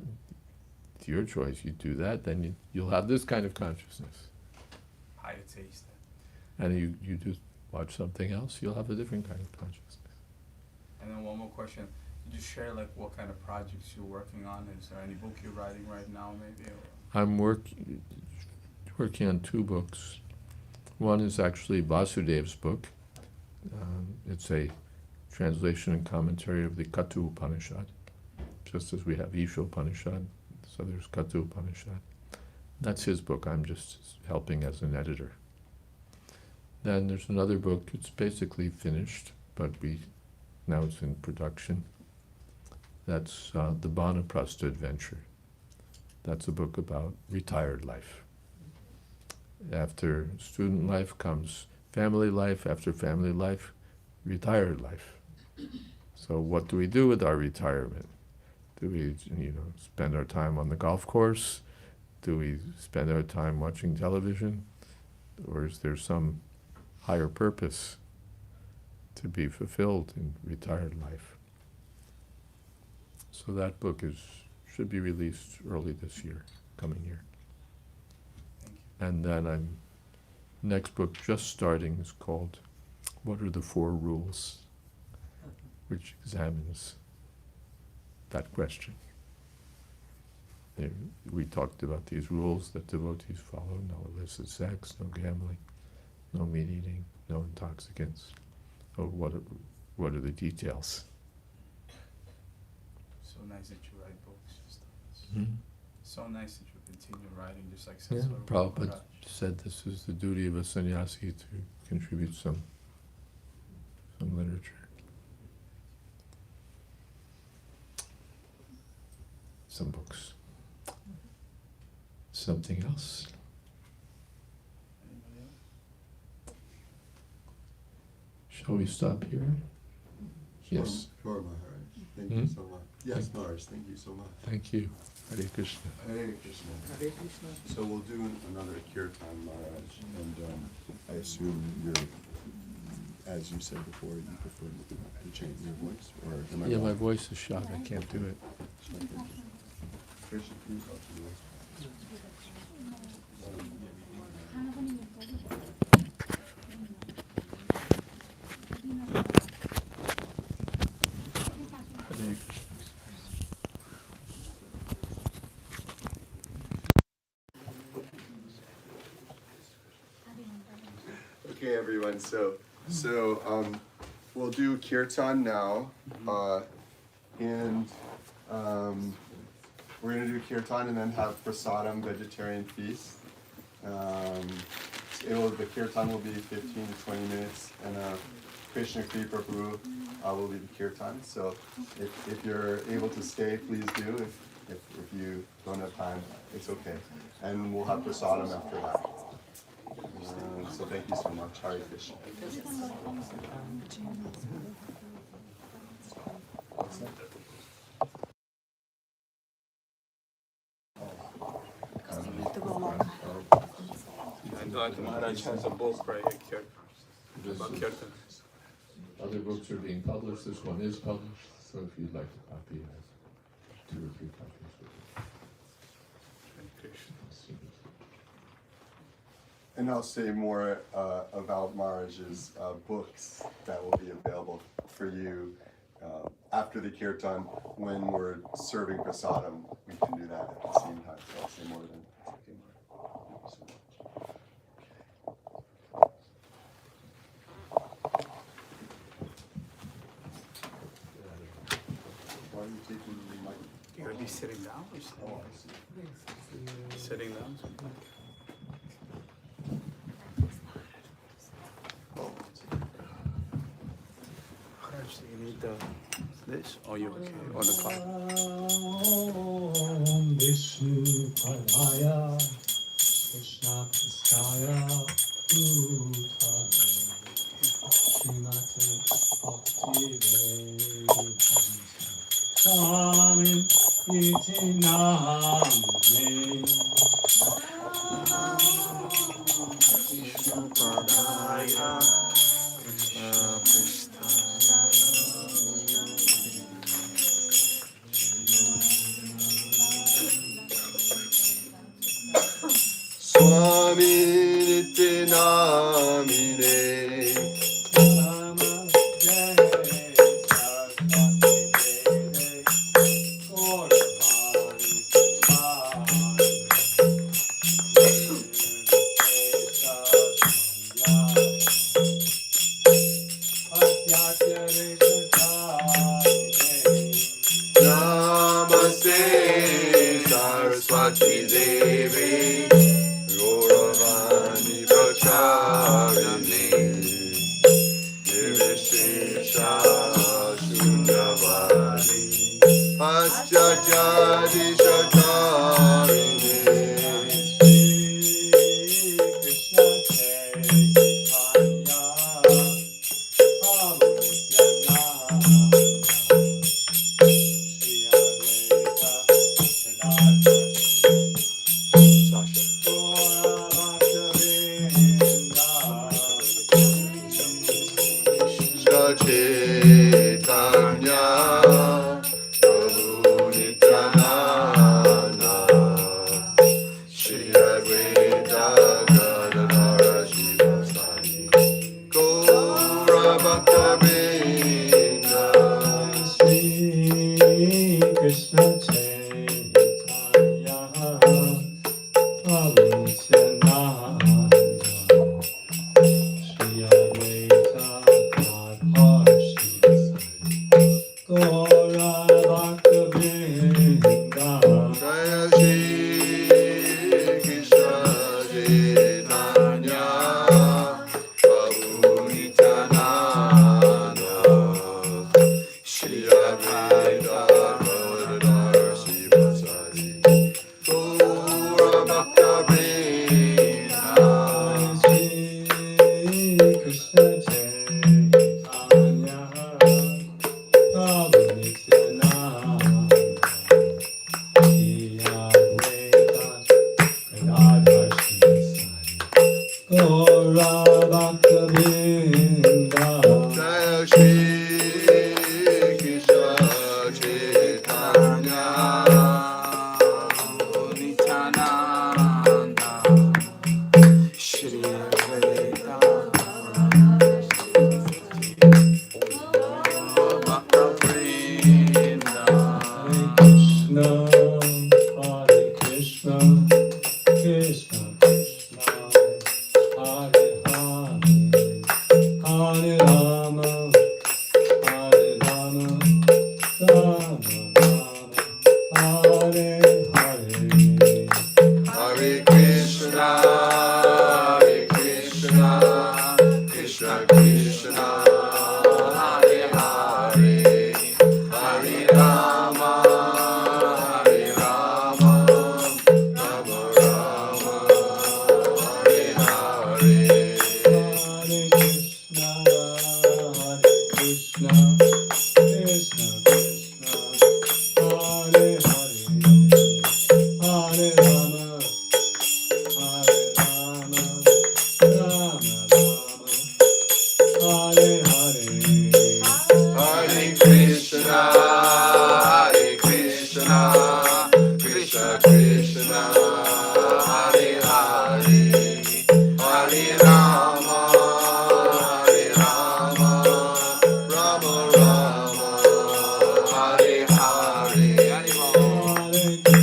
It's your choice. You do that, then you'll have this kind of consciousness. Higher taste. And you do watch something else, you'll have a different kind of consciousness. And then one more question. Could you share what kind of projects you're working on? Is there any book you're writing right now, maybe? I'm working on 2 books. One is actually Vasudev's book. It's a translation and commentary of the Katha Upanishad. Just as we have Isha Upanishad, so there's Katha Upanishad. That's his book. I'm just helping as an editor. Then there's another book. It's basically finished, but now it's in production. That's the Banaprastha Adventure. That's a book about retired life. After student life comes family life, after family life, retired life. So what do we do with our retirement? Do we, spend our time on the golf course? Do we spend our time watching television? Or is there some higher purpose to be fulfilled in retired life? So that book should be released early this year, coming year. Thank you. And then next book just starting is called What Are the Four Rules? Which examines that question. We talked about these rules that devotees follow: no illicit sex, no gambling, no meat eating, no intoxicants. Oh, what are the details? So nice that you write books. Hmm? So nice that you continue writing, just like Yeah, Satsvaru Prabhupada Maharaj. said this is the duty of a sannyasi to contribute some literature. Some books. Something else? Anybody else? Shall we stop here? Yes. Sure, Maharaj. Thank Hmm? you so much. Yes, Maharaj, thank you so much. Thank you. Hare Krishna. Hare Krishna. Hare Krishna. So we'll do another kirtan, Maharaj, and I assume you're, as you said before, you prefer to change your voice, or am I Yeah, my wrong? voice is shot. I can't do it. Krishna, can you go to the voice? Hare Krishna. Okay, everyone. So we'll do kirtan now, and we're gonna do kirtan and then have prasadam, vegetarian feast. The kirtan will be 15 to 20 minutes, and Krishna Kripa Prabhu will lead the kirtan. So if you're able to stay, please do. If you don't have time, it's okay. And we'll have prasadam after that. So thank you so much. Hare Krishna. And Maharaj has a book right here, about kirtan. Other books are being published. This one is published. So if you'd like a copy, I have 2 or 3 copies. And I'll say more about Maharaj's books that will be available for you after the kirtan. When we're serving prasadam, we can do that at the same time. So I'll say more than. Okay, Maharaj. Thank you so much. Why are you taking the mic? You're gonna be sitting down or sitting? Oh, I see. Sitting down? Maharaj, do you need this? Oh, you okay? Or the clock? Om Vishnu Padaya Krishna Prasthaya Bhutale Srimate Bhakti Vedanta Swami Iti Namine Vishnu Padaya Krishna Swami Nitya Namine Namaste Saraswati Deve Gaurvani Namaste Saraswati Devi Gauravani Pracharine Nirvishesha Shunyavadi Paschatya Dishatari Krishna Chaitanya Prabhu Nityananda Shri Advaita Gadadhar Shri Gaura Bhakta-vrinda Jaya Shri Krishna Chaitanya Prabhu Nityananda Shri Advaita Gadadhar Sivasari Gaura Bhakta Vrinda Shri Krishna Chaitanya Prabhu Nityananda Shri Advaita Gadadhar Sivasari Gaura Bhakta-vrinda Jaya Shri Krishna Chaitanya Nityananda Shri Advaita Bhakta Vrinda Hare Krishna, Krishna Krishna, Hare Hare, Hare Rama, Hare Rama, Rama Rama, Hare Hare. Hare Krishna, Krishna Krishna, Hare Hare, Hare Rama, Rama Rama, Hare Hare. Hare Krishna, Krishna Krishna, Hare Hare, Hare Rama, Rama Rama, Hare Hare. Hare Krishna, Krishna Krishna, Hare Hare, Hare Rama, Rama Rama, Hare Hare.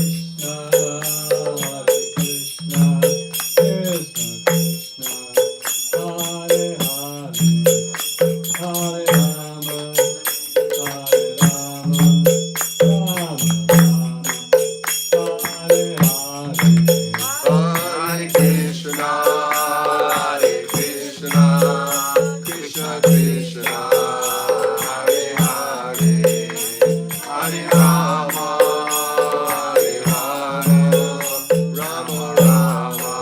Hare Krishna, Krishna Krishna, Hare Hare, Hare Rama, Rama Hare Hare. Hare Krishna, Krishna Krishna, Hare Hare, Hare Rama, Rama Rama,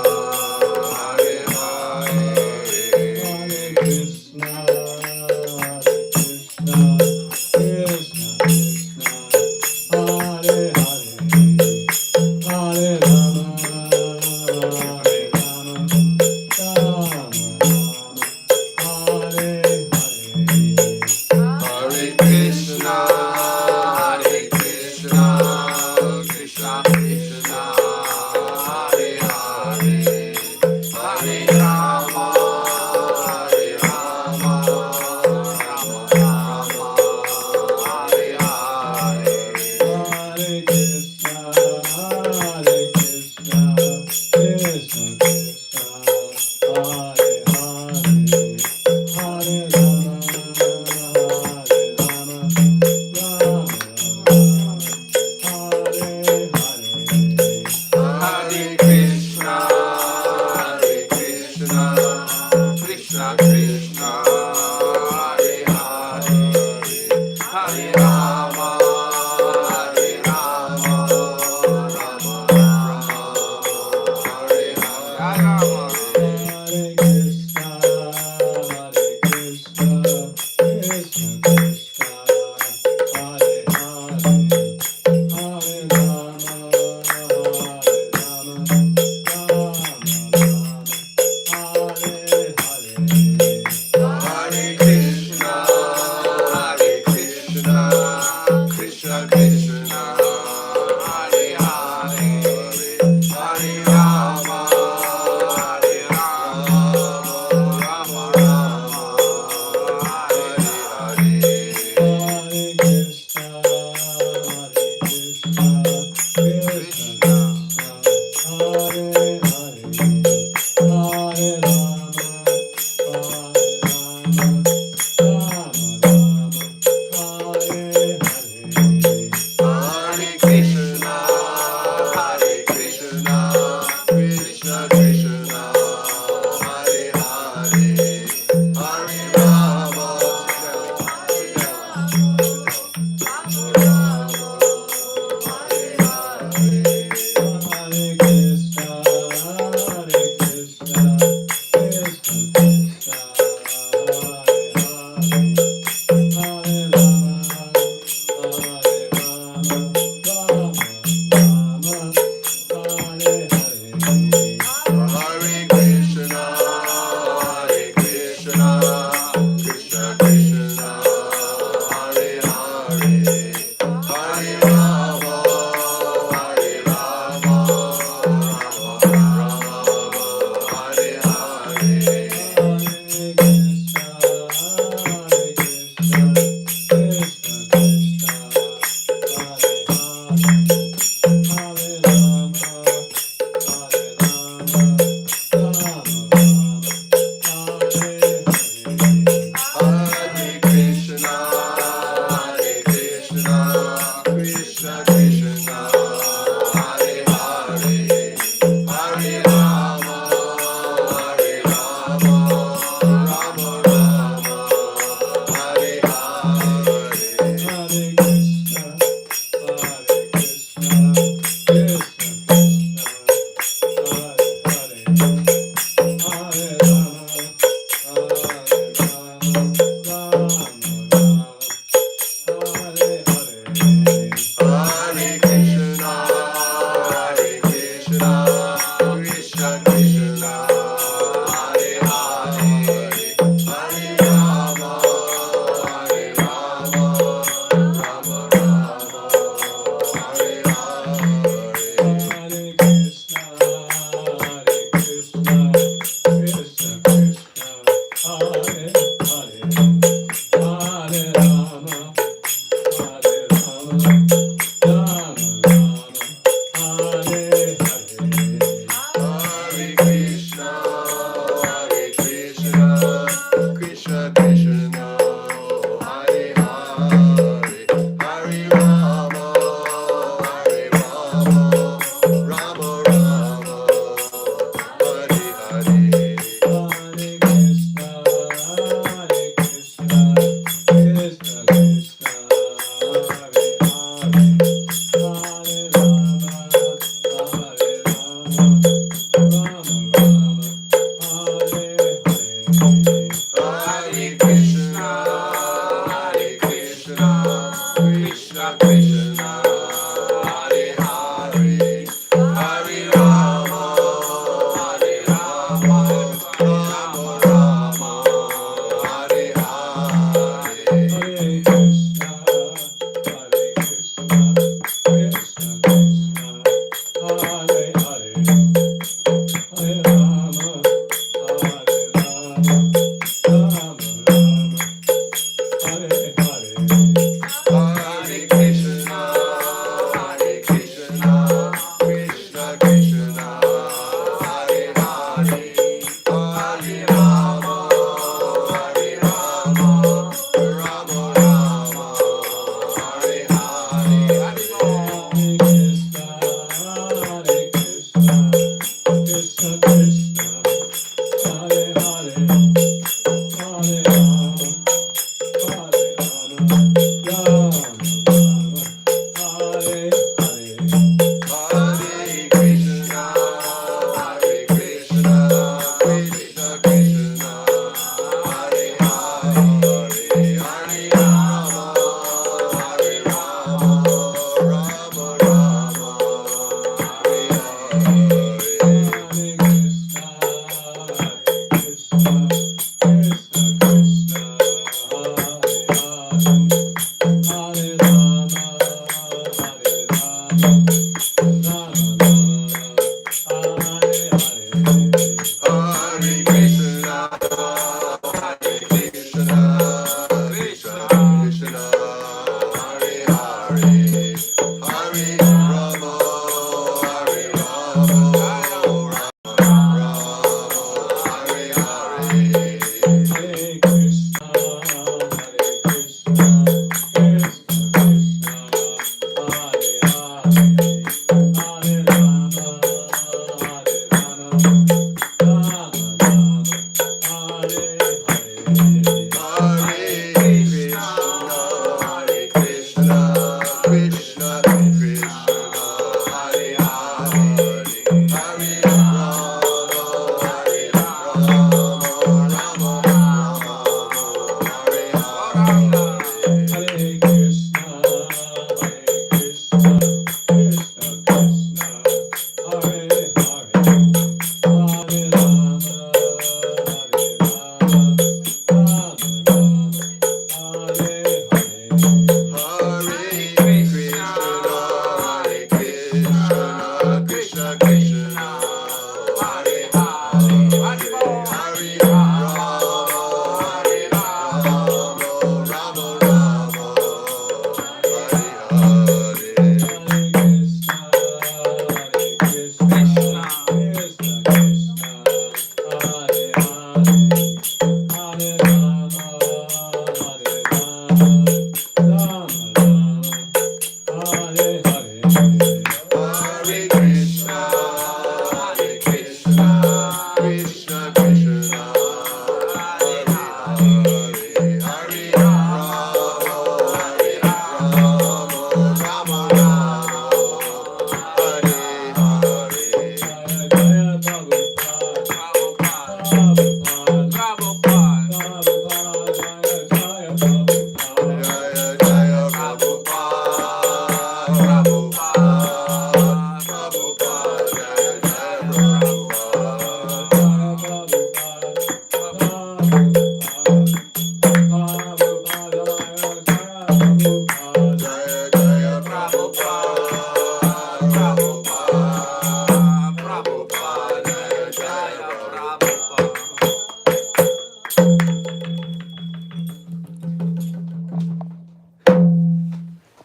Hare Hare. Hare Krishna, Krishna Krishna, Hare Hare, Hare Rama, Hare Hare. Hare Krishna, Krishna Krishna, Hare Hare, Hare Rama, Rama Rama, Hare Hare. Hare Krishna, Krishna Krishna, Hare Hare, Hare Rama, Rama Hare Hare. Hare Krishna, Krishna Krishna, Hare Hare, Hare Rama, Rama Rama, Hare Hare. Hare Krishna, Krishna Krishna, Hare Hare, Hare Rama, Rama Hare Hare. Hare Krishna, Krishna Krishna, Hare Hare, Hare Rama, Rama Rama, Hare Hare. Hare Krishna,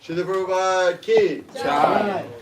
Srila Prabhupada ki. Jai.